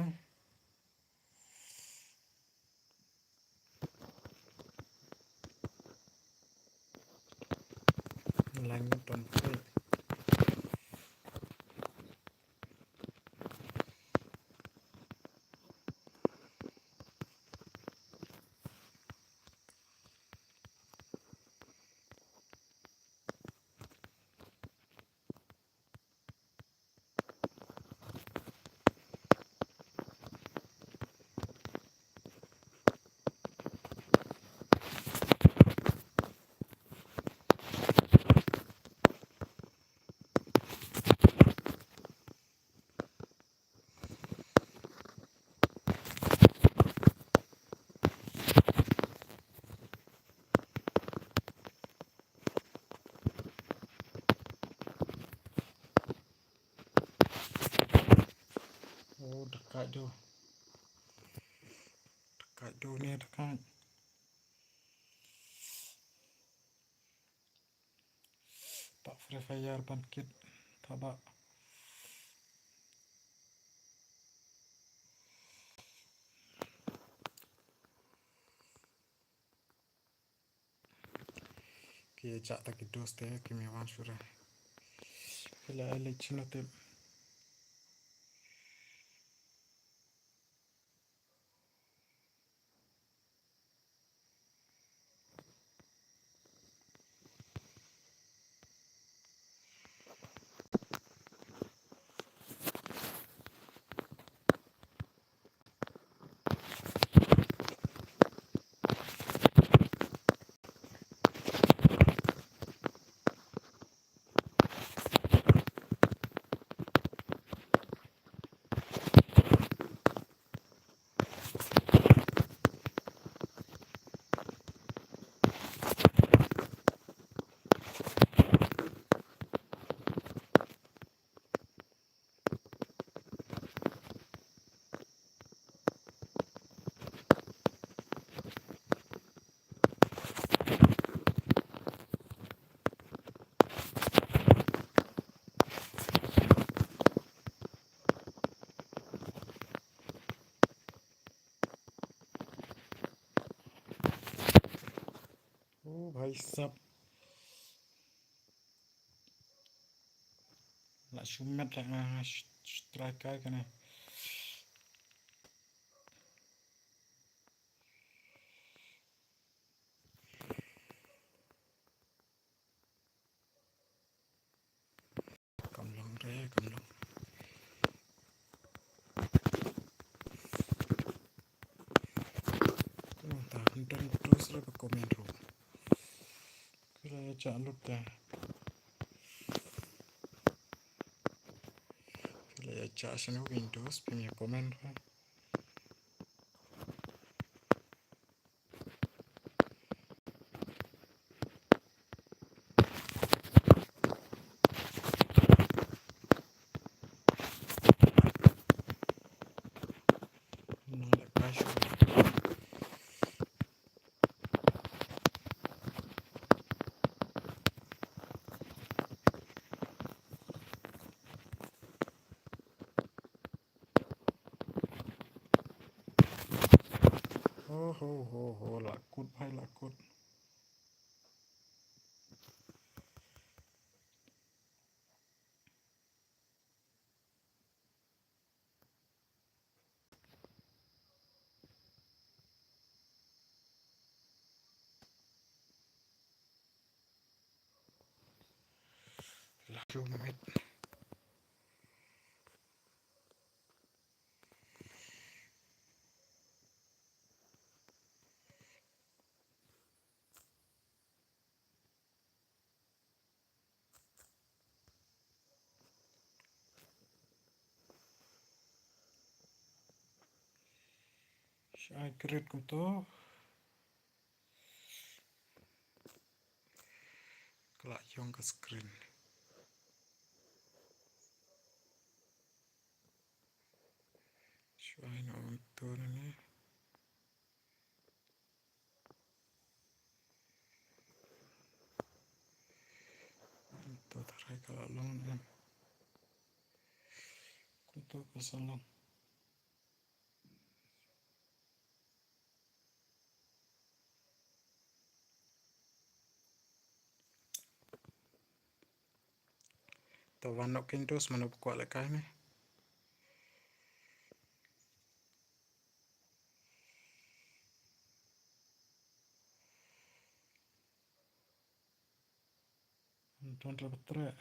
[SPEAKER 2] langit ton pi oh dekat do ni dekat tak free fire bangkit tabak ki cak tak dos te kimi wan sura kila ele chino te oh भाई सब nak shumat lah striker kena kamlong tak hentan terus lah ke komen ro kira cak lut dah kira cak sana Windows punya komen ro nak kasih oh lakut bhai lakut lalu met saya create ko to kelak yung ke screen Try nak untuk ni. Untuk try kalau long kan. Untuk pasal long. Tahu nak kintos mana buku lekai ni. Tuan betul.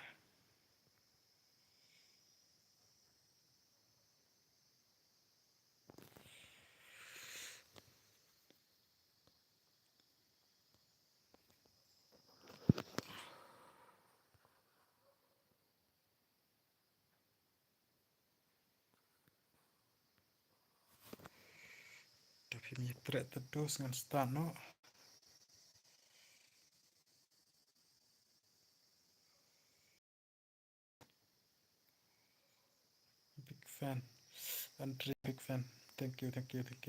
[SPEAKER 2] Tapi mitra terus dengan start no. Big fan. Andri big fan. Thank you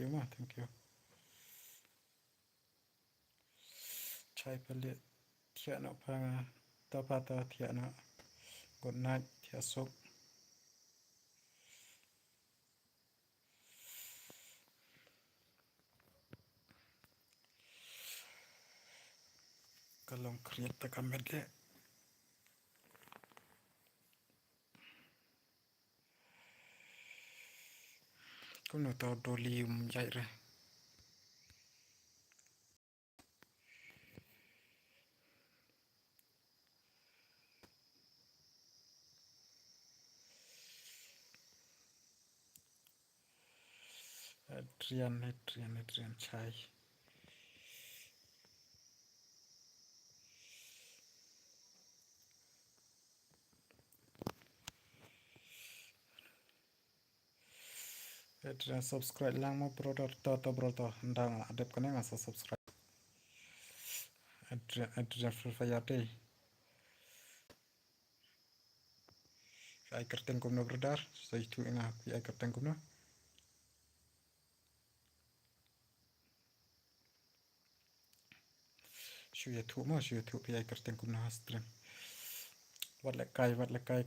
[SPEAKER 2] ma. Thank you. Chai pelit. Tiada nak pang. Tapata tiada nak. Good night. Tiada sok. Kalau create tekan medley. Kau nak tahu dolium jahit re. Adrian Chai. Adrian subscribe lang mo brother to. Ndang adep kene ngasa subscribe. Adrian Fayate. Ai kerten kumno brother. Saya tu ingat ai kerten kumno. Shuya tu ai kerten kumno stream. Wat lekai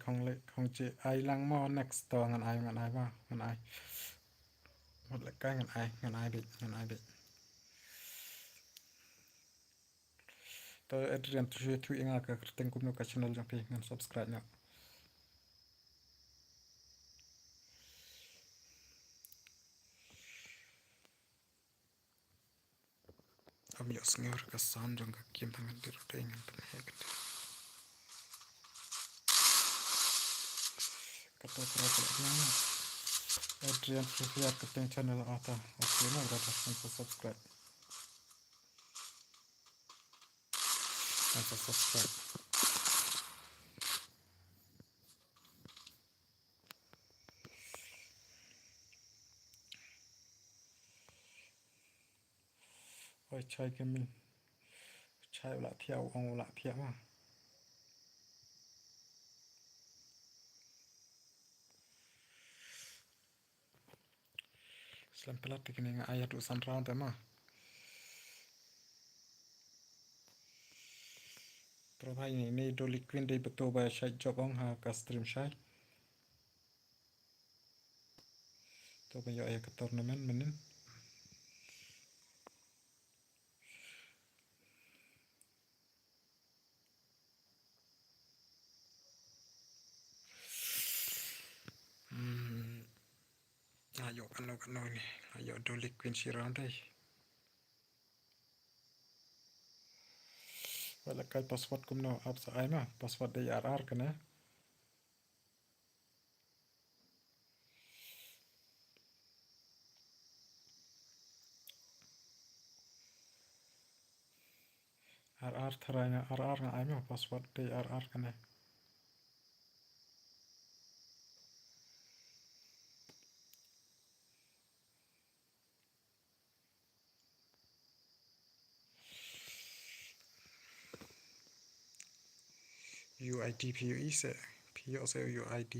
[SPEAKER 2] khong chi ai lang mo next to ngan ai ma ngan ai. Wat lekai ngan ai bi. To Adrian tu ingat kerten kumno ka channel jang pi ngan subscribe na. Kami osngor ka sound jang ka kim tangan dir dengan penhek. Kata terasa lama. Adrian Fayate keteng channel ata. Okey na berapa subscribe. Subscribe. Oi chai gaming. Chai ulah tiao ong ulah tiao mah. Selain pelatih kini ngan ayat usan round mah. Terus ini Dolly Queen day betul bayar syai job ong ha ka stream syai. Tu bayar ayat ke tournament menin. Ayo kano ni. Ayo Dolly Queen si round day. Wala kai password kumno up sa ai mah. Password day RR kena. RR tharanya RR nga ai mah password day RR kena. UID PUE se. PUE UID.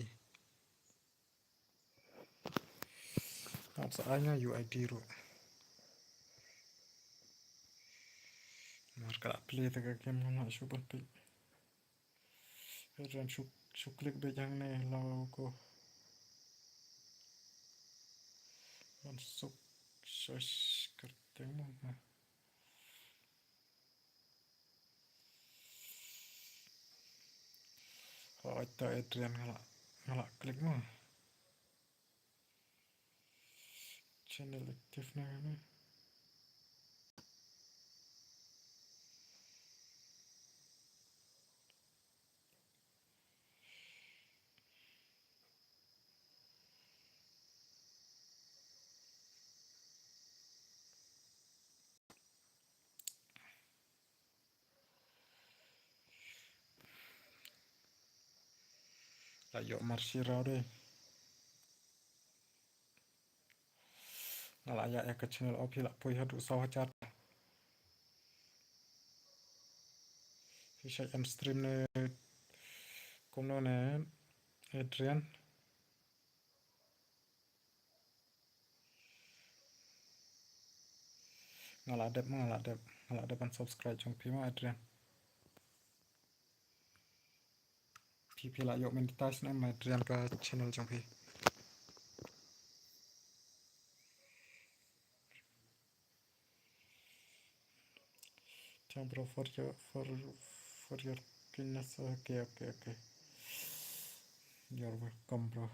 [SPEAKER 2] soalnya UID ru marka play taga game ngana super pik dan klik be jang ne law ko dan sukses करते हैं Hỏi tới Adrian ngala klik mo channel active na kami layo marsiraw de ngala ya ke channel ophi la poi hadu saw chat Fisha em stream ne kumno ne Adrian ngala dep an subscribe jong pi ma Adrian pi la yo meditas na ma Adrian ka channel jong pi Bro, for your kindness. Okay. You're welcome, bro.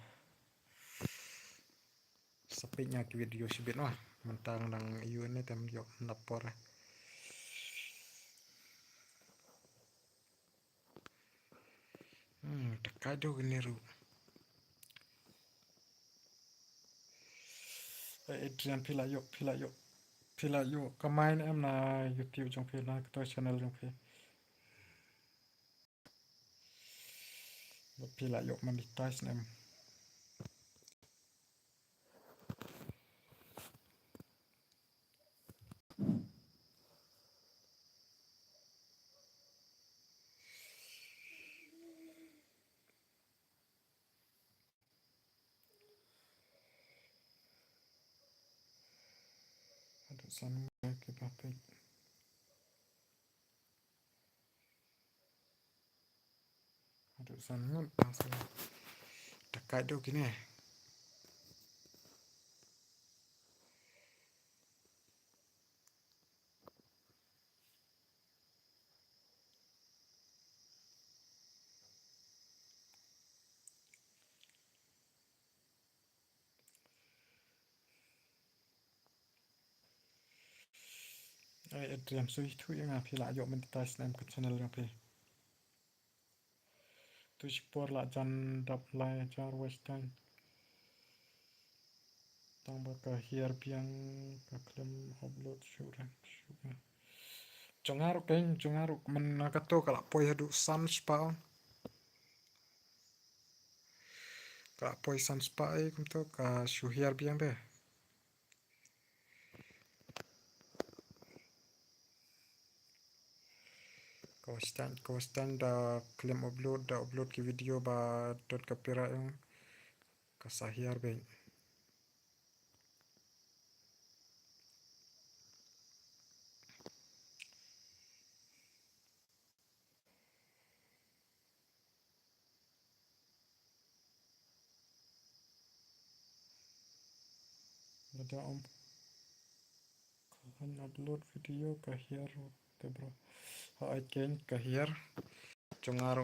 [SPEAKER 2] Sapinya ki video sibit wah mentang nang iu ini tem yo napor. Dekado gini ru. Adrian pila yo kamain em na YouTube jong pila ketua channel jong pila yo monetize em ada sanu ke bapak ada sanu langsung dekado gini Adrian sui tu yang pila yo monetize em ke channel jong pi tu support la jan dap lai jar western tang baka hier piang ka klem upload syuran Jongaruk men nakato kala poi hadu sunspa kala poi sunspa kumto ka syuhiar biang be Kawastan da claim upload ki video ba dot kapira yung kasahiar be ada om kan upload video kahiar te bro again kahiar jongar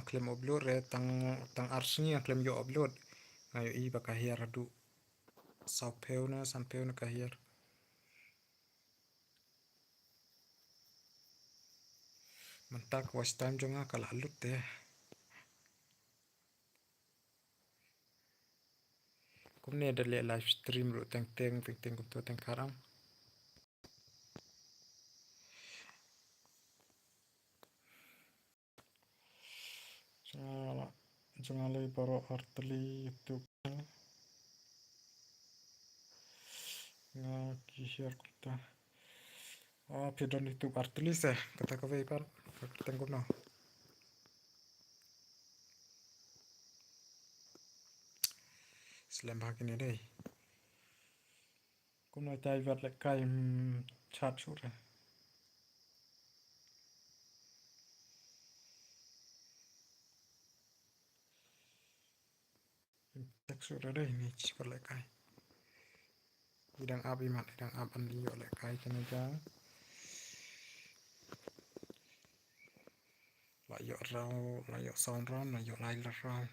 [SPEAKER 2] claim upload re tang arsni claim yo upload ngayo I ba kahiar adu sampeu na kahiar mentak was time jonga kala lut te kumne ada le live stream ru teng kumto teng karang jangan lagi baro arteli YouTube kihir kita pidon YouTube arteli kata kawe par tengok no selembah kini deh Cũng nói tay vật lại cay chát chút rồi. Texture ở đây này chỉ còn lại cay. Đang áp im mặt đang áp ăn đi lại cay cho nên ra. Lại dọ rau, lại dọ son rau, lại dọ lai là rau.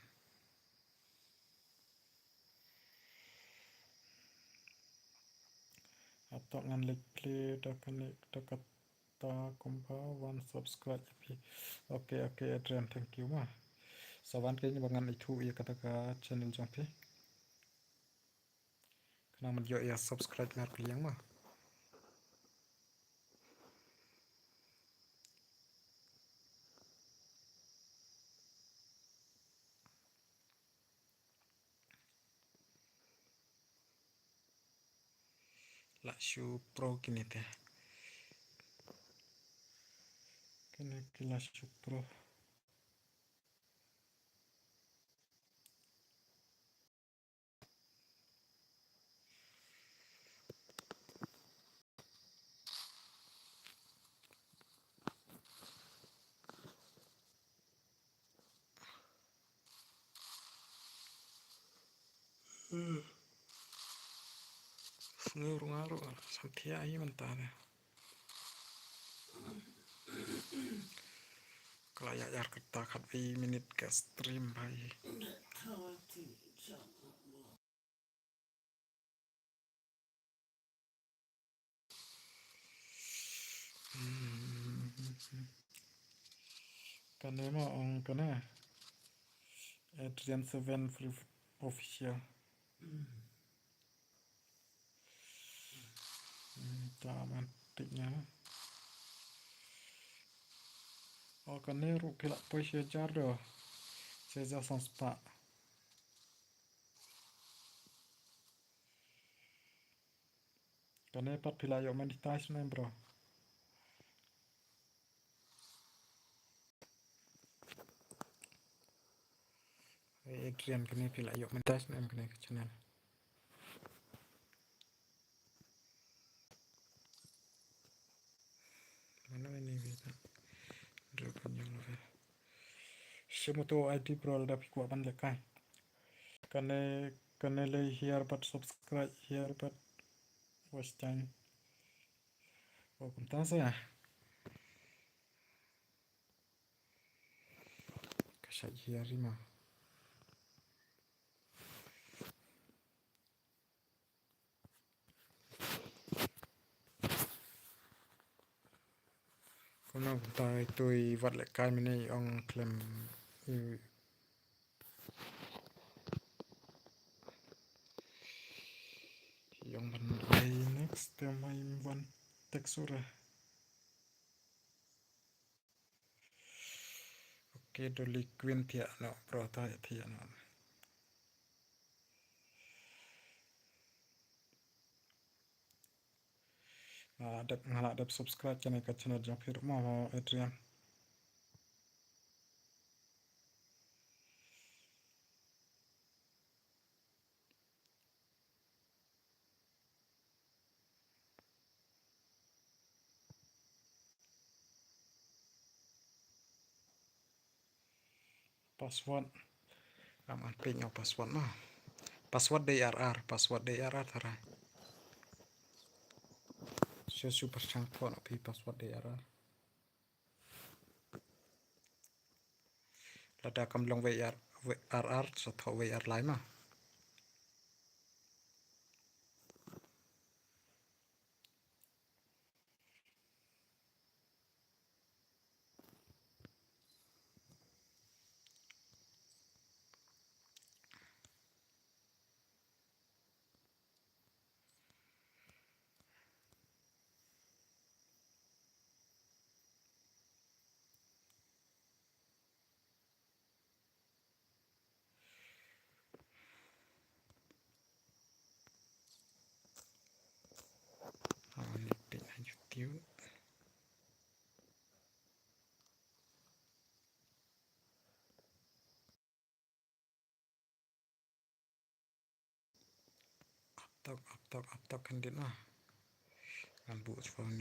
[SPEAKER 2] Atau ngan like dekat ta kumpa one subscribe pi. Oke Adrian, thank you mah. Sawan kayaknya bangan itu ya kata ka channel jang pi. Kena man yo ya subscribe mer yang mah. Lah show pro kini teh. Kena kila show pro. Ngaruh sampai aja mentah deh. Kalau ya kita kat minit ke stream bayi. Karena emang karena Adrian 7 free official. Taman tiknya. Oh karena rukilak poi sejar doh. Sejar sans pak. Karena pat pila yo meditation nih bro. Adrian kena pila yo meditation nih kena ke channel. Mana ini bisa. Dropin yang lebih. Semua tu ID bro ada pikir apa lekai. Karena lay here but subscribe here but watch time. Oh kuntas ya. Kasih here mah. Kau tahu itu iwat lekai mini ong klaim yang bandai next main one tekstur. Oke doli queen tiak no pro tiak no. Ada subscribe channel Jampir mau Adrian. Password aman ping password mah. Password DRR tarai. Saya super cangkok nak pi password DRR. Lada kamlong WRR atau WR lain mah. YouTube. uptok kan din lah kan buat phone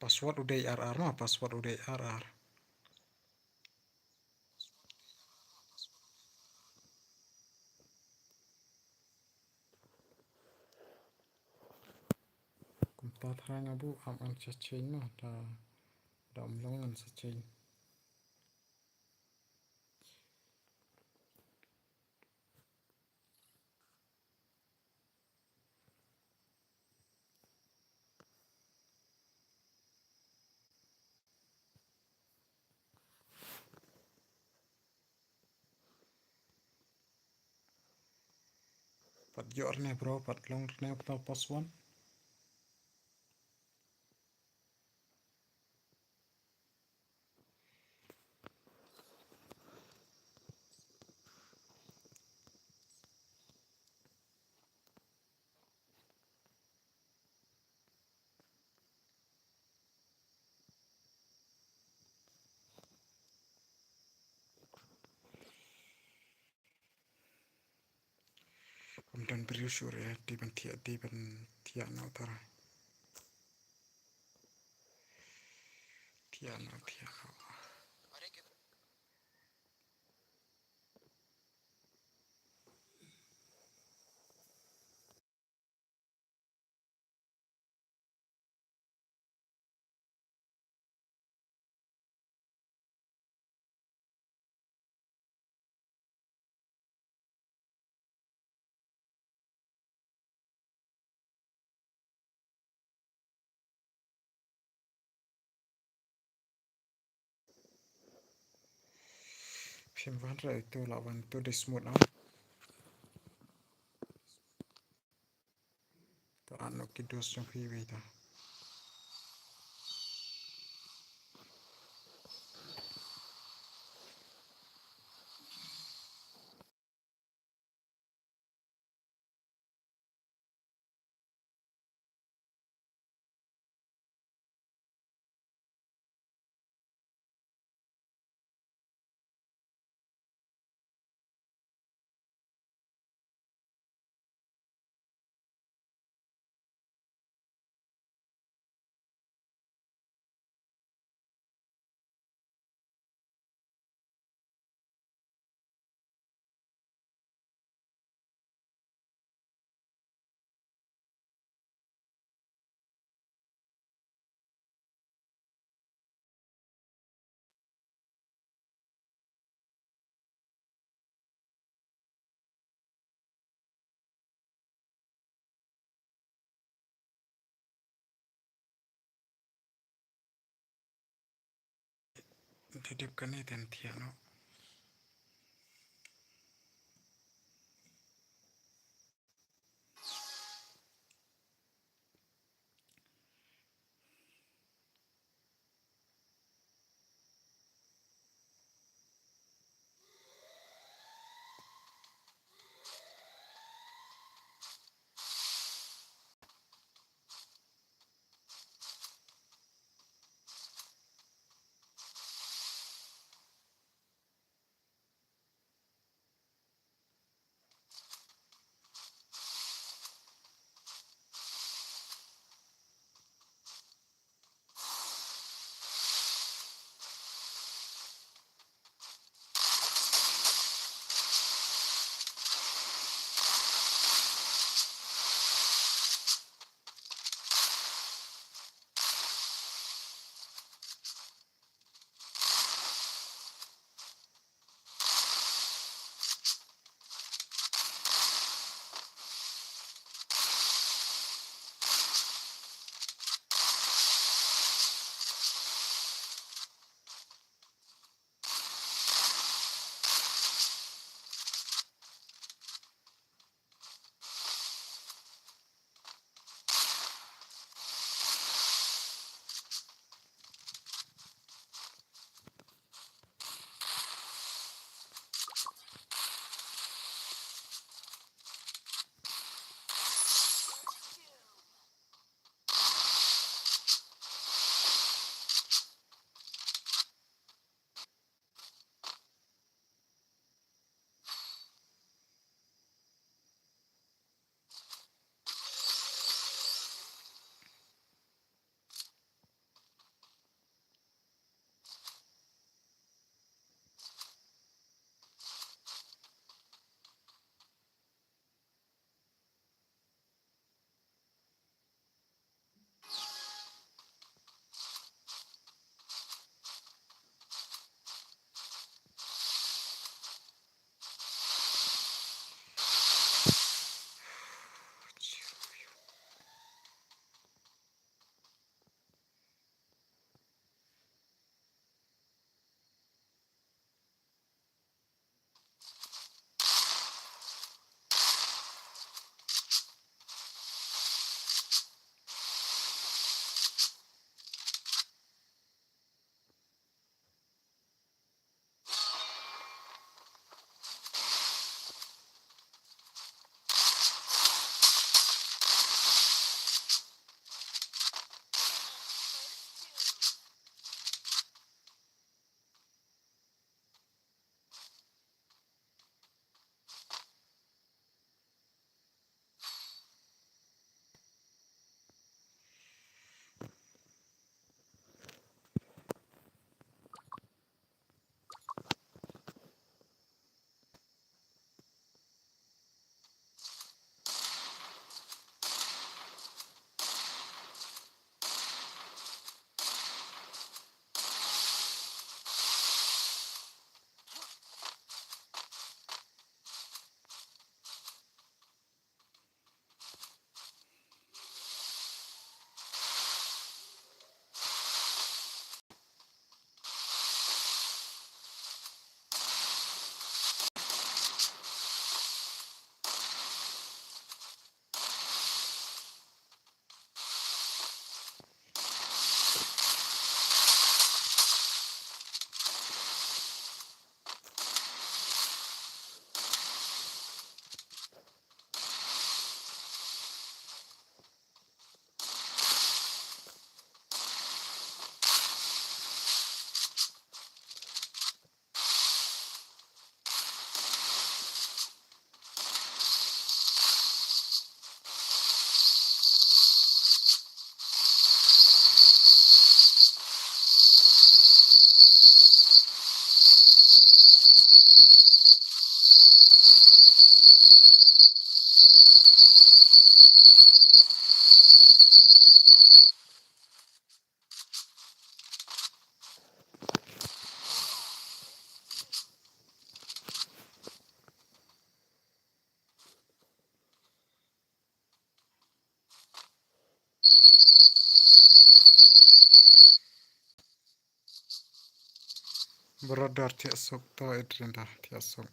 [SPEAKER 2] password udah RR mah password udah RR kumpat hanya bu aman secing mah da umlongan secing pat yornya bro pat longnya password kemudian berusur ya di bentia na utara tiano simpan itu lawan itu di smooth no to anu kidos yang piwi ta didipkan itu tiano Brother tiasok to edrinda tiasok.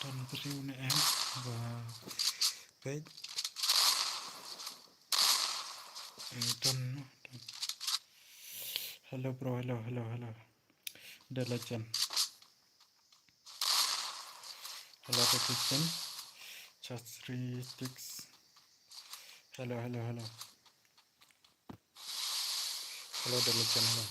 [SPEAKER 2] Don driu ne và đấy Don. Hello bro, hello. The legend. Hello the kitchen. Just 3 sticks. Hello. Hello the legend, hello.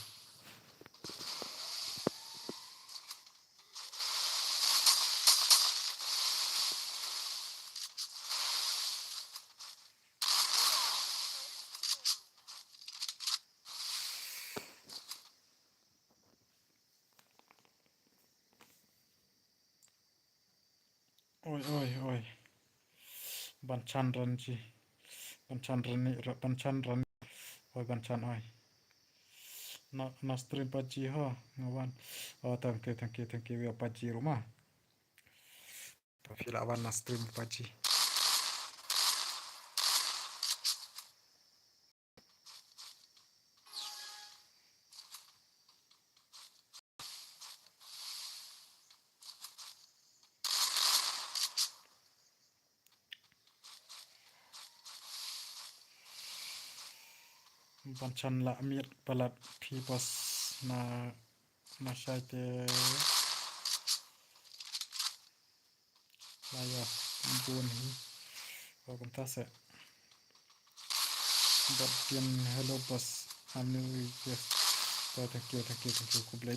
[SPEAKER 2] Oi. Banchan ranji. Banchan ran. Oi banchan oi. Na stream paji ho ngawan. Oh thank you ya paji rumah. Tapi lawan na stream paji. Banchan la mir palat phi pas na shaite laya buon hi. Oh kontase. Batian hello pas anu yes. Thank you. Kublai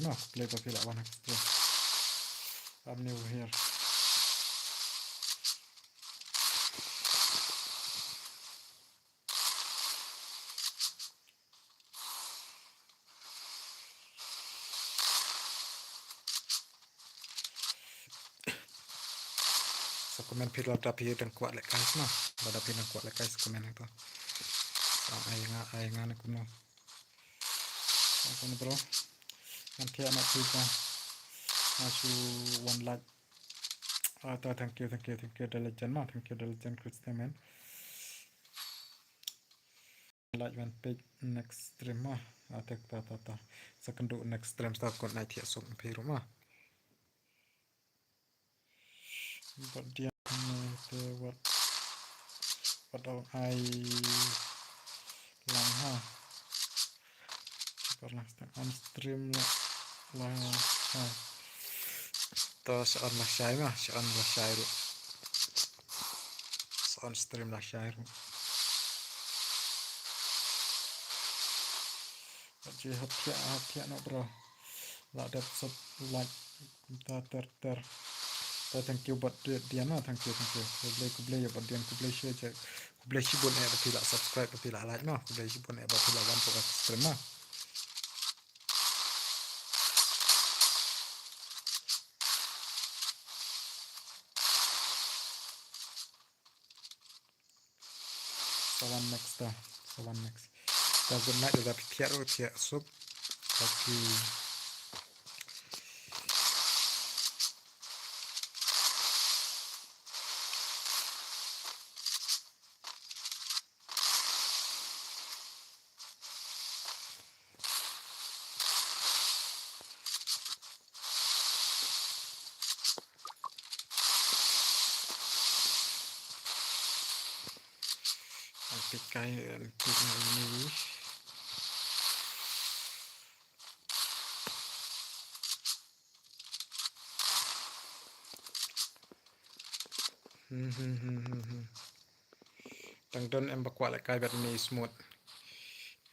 [SPEAKER 2] papi lawan extra. I'm new here. So komen phi lap tapi dan kuat lek guys nah. Pada phi dan kuat lek guys komen itu. Ai nga na kuno. Ako bro. Nanti anak kita masuk one like. Thank you the legend mah. Thank you the legend Christian man. Like one page next stream mah. Atek ta. Second do next stream start kon naik tiak sok phi rumah. But dia what I lang ha. Pernah on stream lang ha. Terus on lah syai mah, on lah syai ru. On stream lah syai ru. Jadi hati nak bro. Lah dat sub like ter. Thank you buat dia mah, thank you. Kublai ya buat dia kublai share je. Kublai sibun ya tapi lah subscribe tapi lah like mah. Kublai sibun ya tapi lah one for stream mah. Sawan next dah. Sawan next. Dah good night dah tiap sup. Lagi pikai ini. Tang don em bakwa lại kai bat ni smooth.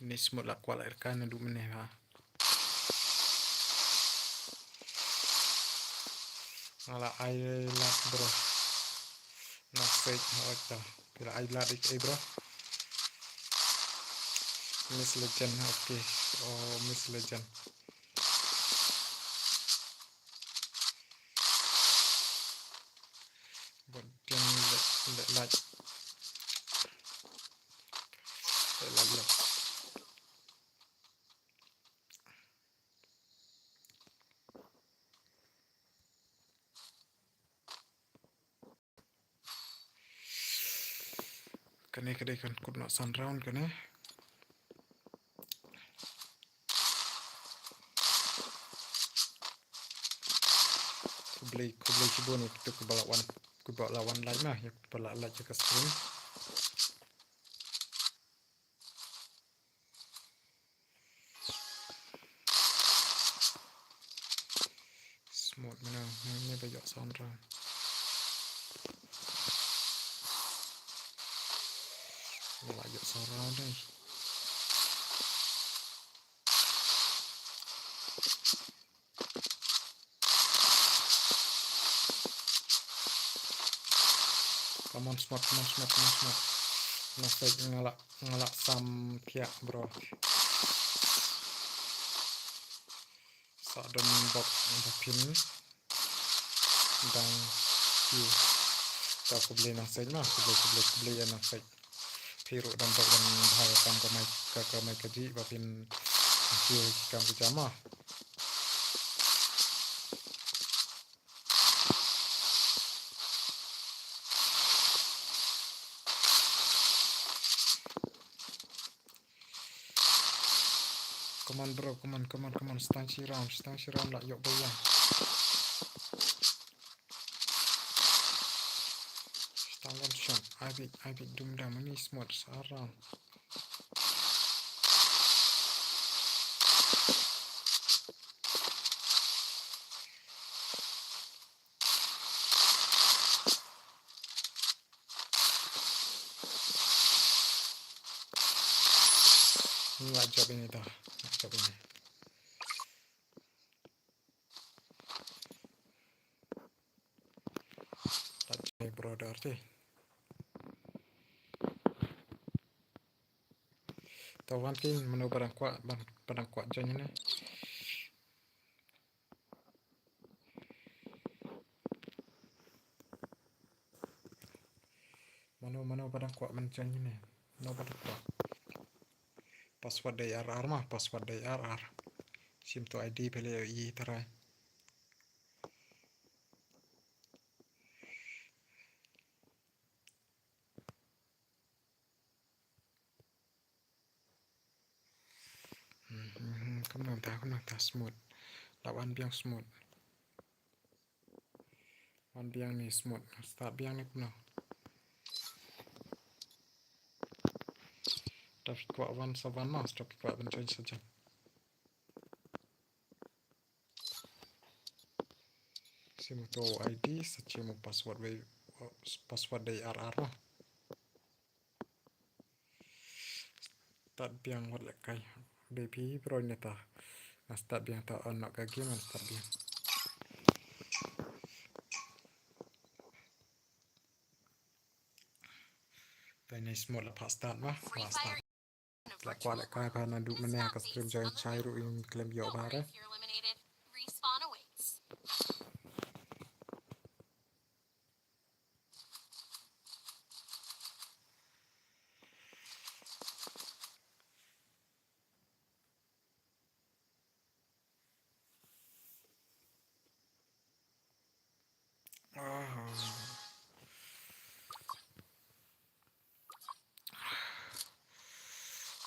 [SPEAKER 2] Ni smooth la kwa lại kai na du mene ha. Ala ai la bro. Na fake ha. Bila ai la dik bro. Miss Legend, okay. Oh, Miss Legend. But then let Kene kan could not sun round kene. Kublai cibun itu kubak lawan lain lah ya kubak lawan jaga stream. Smooth mana ini banyak sun round. Banyak sun round ni. Come on smart. Nasib ngalak sam pihak bro. Sadon bok pin dan aku beli nasib mah aku beli yang nasib piru dan bok dan bahaya kam ke mai kaji bapin kam pijama. Come on bro, come on, stang siram lah, yuk boyang. Stang one shot, I big dum dam, ini smooth, sarang. Ini job ini dah, job ini. Tak brother sih. Tawan kin menu barang kuat je ni. Menu barang kuat macam ni. Menu barang kuat. Password dari RR mah, password dari RR. SIM tu ID pilih I terai. Kamu nak tahu smooth. Lawan biang smooth. Wan biang ni smooth. Start biang ni kuno. Tapi kuat wan sawan mas, tapi kuat bencana saja. SIM tu ID, secimu password dari RR lah. Start biang wat lekai. DP pro ni ta. Start biang ta on nak kaki man start biang. Tanya smooth lepas start mah. Start. Like kuat lekai pada duk mana ke stream join cairu in claim yo bare.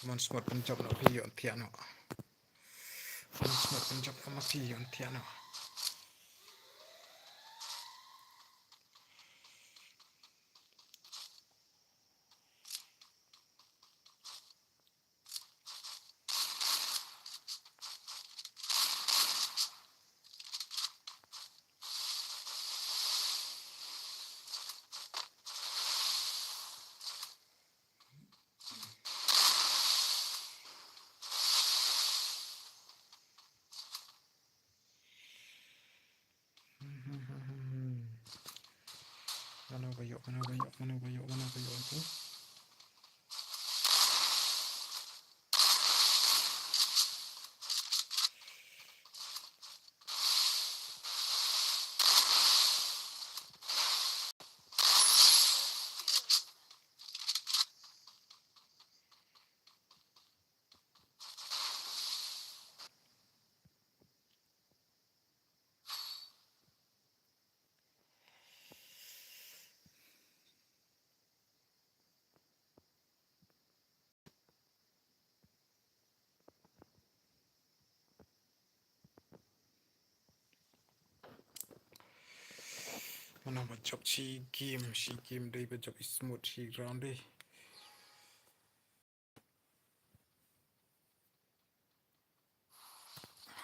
[SPEAKER 2] Mon smart penjob no pion tiano. Mon smart penjob no pion tiano. Mana bayok tu. Mana job si game day job smooth si ground day.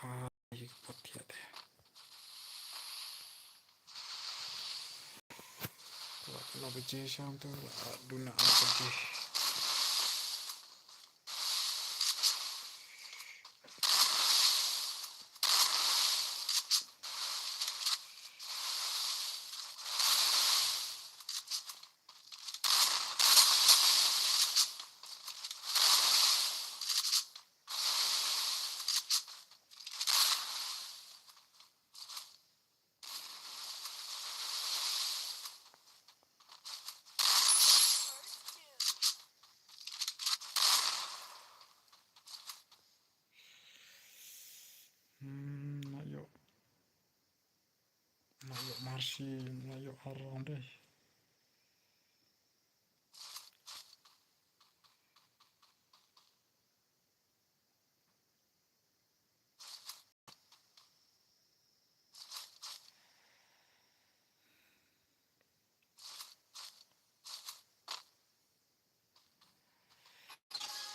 [SPEAKER 2] Ha, ini pot ya deh. Kalau biji siang tu, duna apa je? Nak yuk marsi, nak yuk around deh.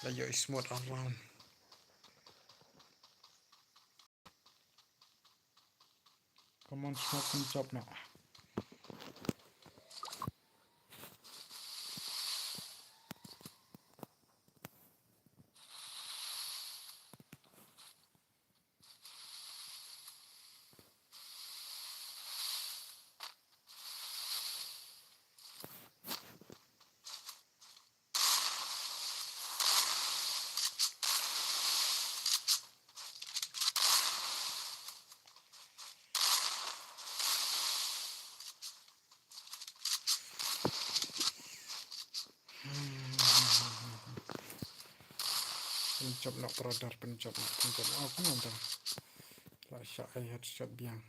[SPEAKER 2] Nak yuk smooth around. Come on, smooth job nak. Penjob nak peradar penjob. Aku nonton. Lah shot headshot biang.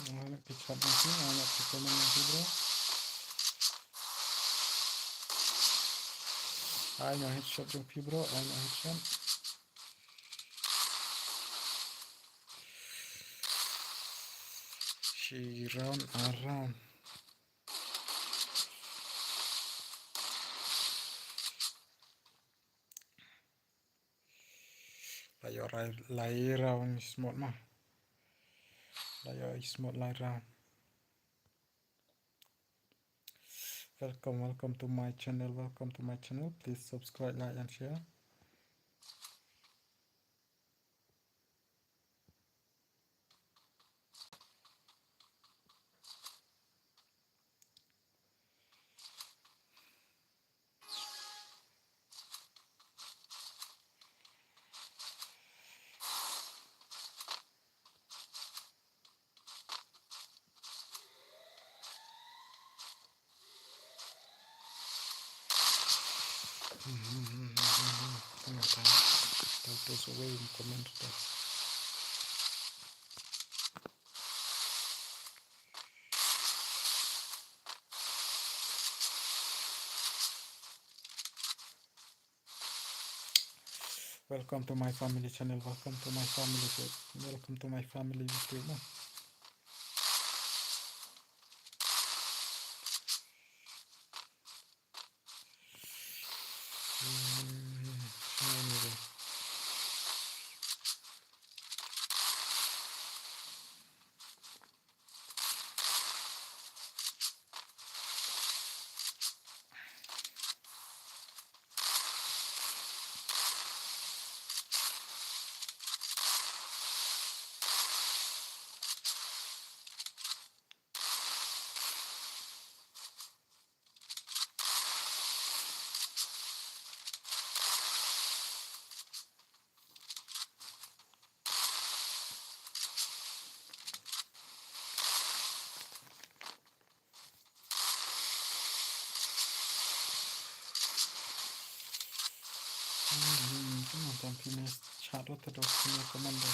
[SPEAKER 2] Anak kecap ni, anak kecap ni bro. I know headshot jump bro, I know headshot. She round around. Là do lại round smart mà. Là do smart lại round. Welcome to my channel. Please subscribe, like and share. Come on, tell those away in comment there. Welcome to my family channel. Welcome to my family YouTube. Anyway. Come on, don't finish chat with the dog in your commander.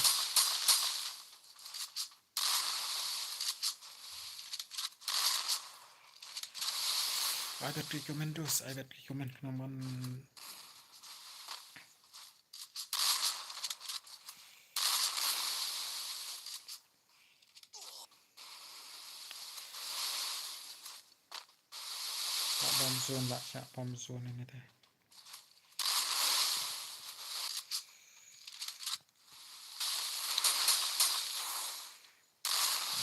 [SPEAKER 2] I got recommend naman bomb zone ini deh.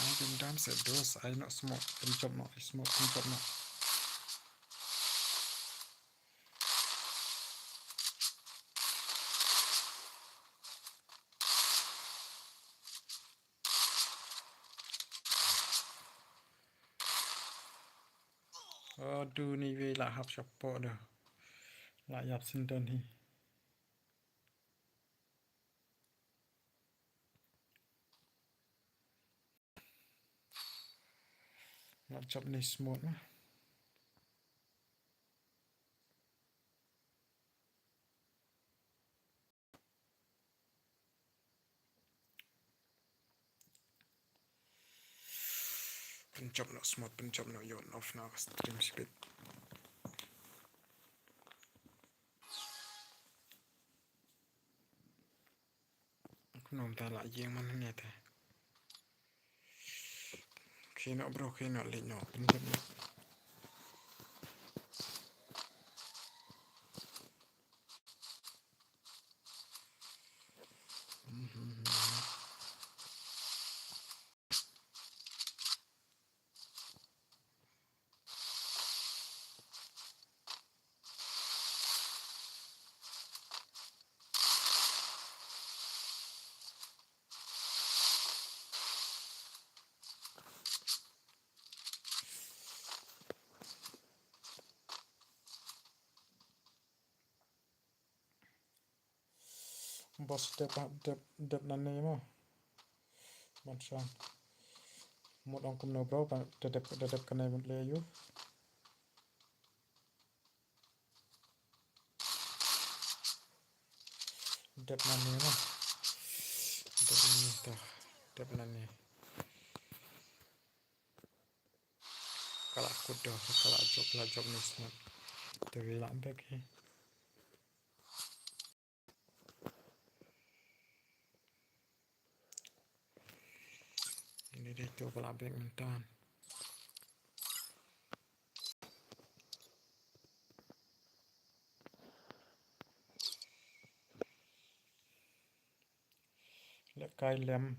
[SPEAKER 2] I can dance at those. I not smoke. Pencop not smoke. Pencop not. Aduh ni we lah hap siapa dah. Lah yap sinton hi. Nak job ni smooth mah. Pencop nak smooth, pencop nak yon off nak stream speed. Aku nom tak lah yang mana ni teh. Kena bro, kena late no, pencop nak. Bos dep nane mo. Macam một ông cùng nấu bro và đẹp cái này một lệ yếu đẹp nane mo. Đẹp nane kalau aku dah kalau job ni smart tapi lambat ke ini Dia tu pula badminton. Lekai lem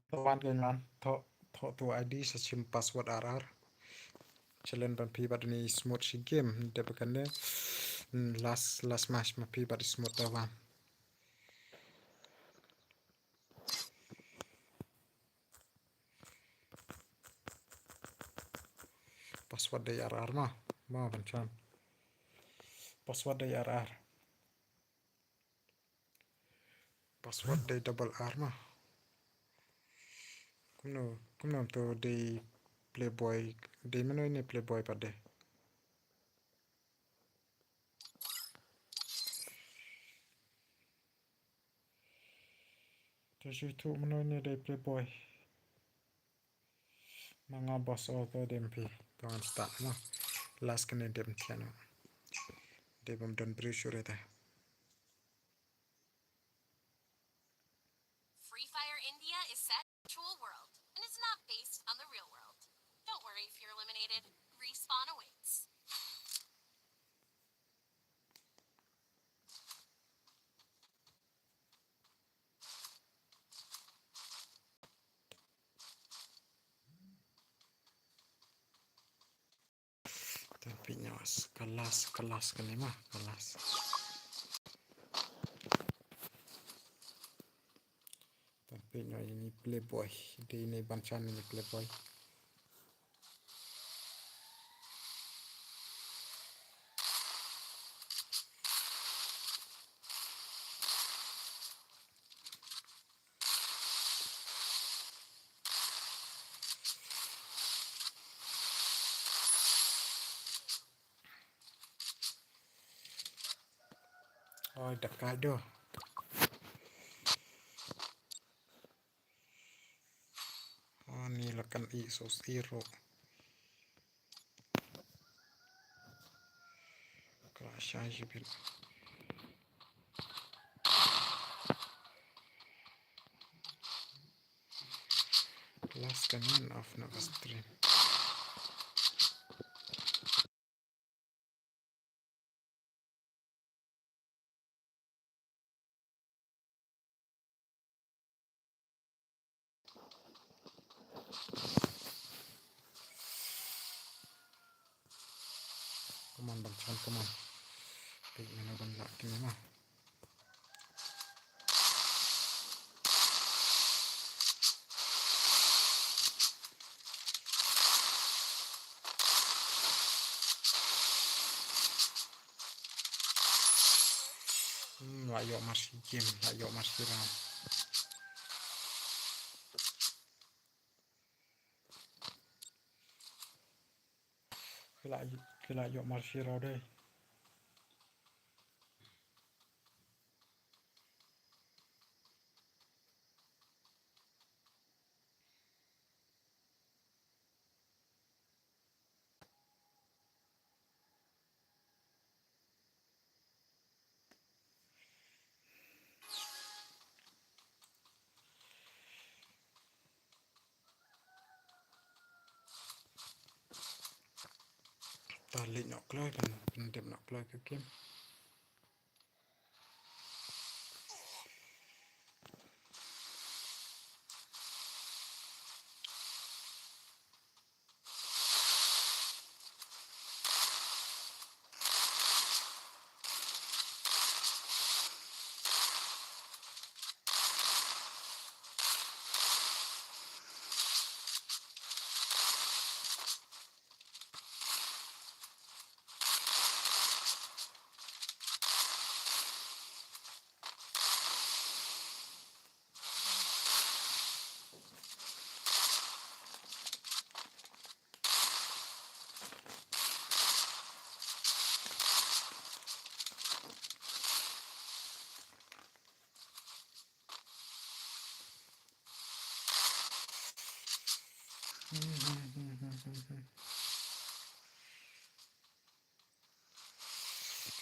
[SPEAKER 2] tawan kengan tho tu ID sachim password RR. Challenge ban pi bad ni smooth si game de bakane last match ma pi bad smooth tawan. Password dari RR ma banchan. Password dari RR. Password dari double R kumno to di playboy di mana ini playboy pada. Terus itu mana ini dari playboy. Mga boss auto DMP tangan start last kena dem tiano. Dem don brochure dah.
[SPEAKER 3] Free Fire India is set in a virtual world and is not based on the real world. Don't worry if you're eliminated. Respawn awaits.
[SPEAKER 2] Tapi nyawas kelas kena kelas. Tapi ini playboy, di ini bancaan ini playboy. Oh, dekat doh. Oh, ni lekan ISO 0. Crash aja bil. Last kan off nak stream. Come on, bancaan, come on. Pig mana ban lak kini mah. Layak masih game, layak masih ram. Layak masih ram deh. Tali nak keluar kan, pendem nak keluar ke game.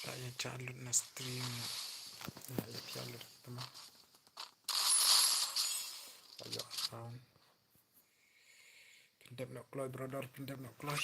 [SPEAKER 2] Saya calon na stream saya calon teman saya account pendek nak keluar brother, pendek nak keluar.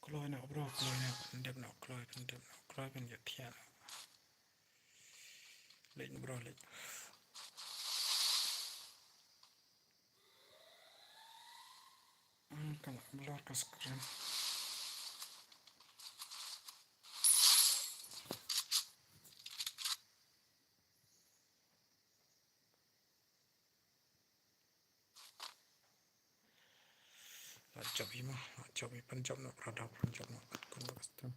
[SPEAKER 2] Keluar nak bro, keluar nak pendek nak keluar kan ya tiada. Lek bro lek. Kan blur ke screen. Job ini mah, job ini penjob nak berada, penjob nak kon custom.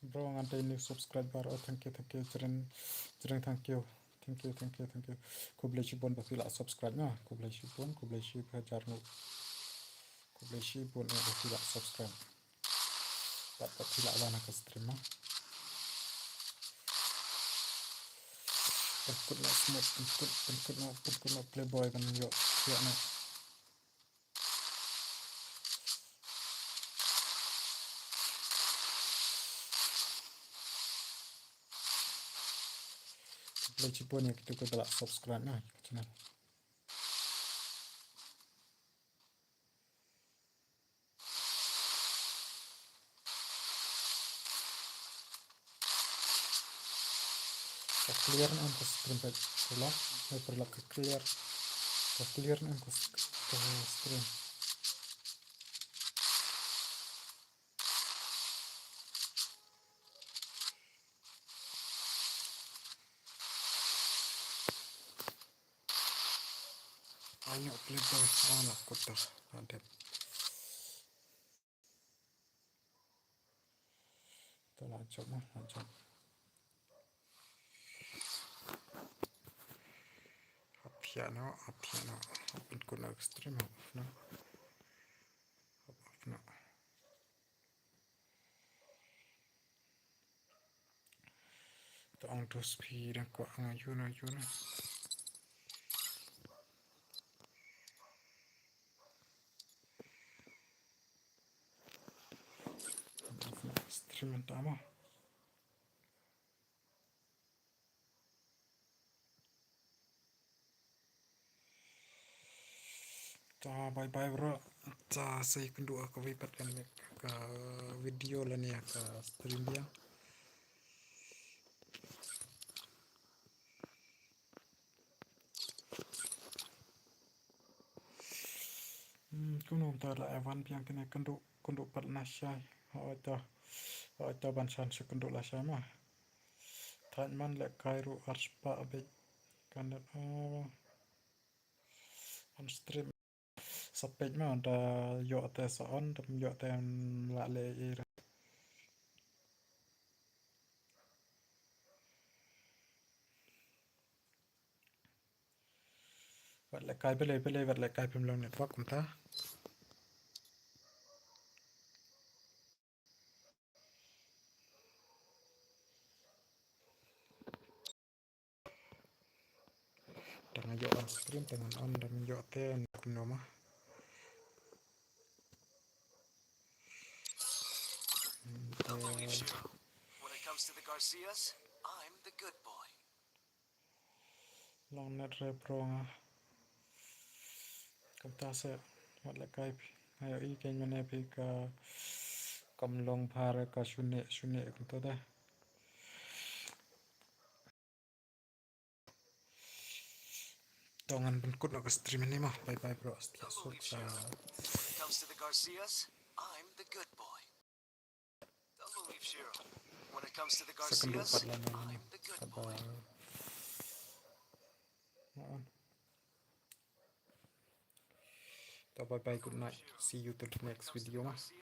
[SPEAKER 2] Bro ngantai ini subscriber, oh thank you, jering thank you. Ku boleh cipon bafila subscribe na, ku boleh cipon hajar nu, ku boleh cipon bafila subscribe. Dapat bafila awak nak stream na. Perkut nak smooth, perkut nak playboy kan yo, ya na. Boleh cipon yang kita telah subscribe na channel. Clear na ang stream page pula, may perlu clear na ang stream. Ayo playboy, anak kotor, ada. Lanjut. Piano, open kuna extreme no. No. Tong to speed ko ang yun. Stream tama. Bye bye bro. Saya kedua ke wipat kan ke video lah ni ke stream dia. Kuno tar la evan piang kena kenduk pat nasyai. Ata bansan sekenduk la sama. Tan man lek Kairu arspa abek kan on stream Spek mah ada yo te soon tem yo te la le ir. Vật lại càiไปเลยvật lại càiพิมพ์ลงเน็ตวอร์กผมตาTengah yo on stream tengah on dan yo te kun no mah
[SPEAKER 1] Don't believe Shiro. When it comes to the Garcias, I'm the good boy.
[SPEAKER 2] ลองเน็ตเรโปรอ่ะกับตาเสvật lại cài ayo i keng mane pi ka kam long phar ka shune kun to da Dongan pun kut nak stream ini mah bye bye bro setelah
[SPEAKER 1] Don't believe
[SPEAKER 2] suka
[SPEAKER 1] Shiro. When it comes to the Garcias, I'm the good boy. Don't believe Shiro. When it comes to the
[SPEAKER 2] second
[SPEAKER 1] Garcias,
[SPEAKER 2] lupa lah
[SPEAKER 1] I'm the good boy.
[SPEAKER 2] Bye bye good night see you to the next video mah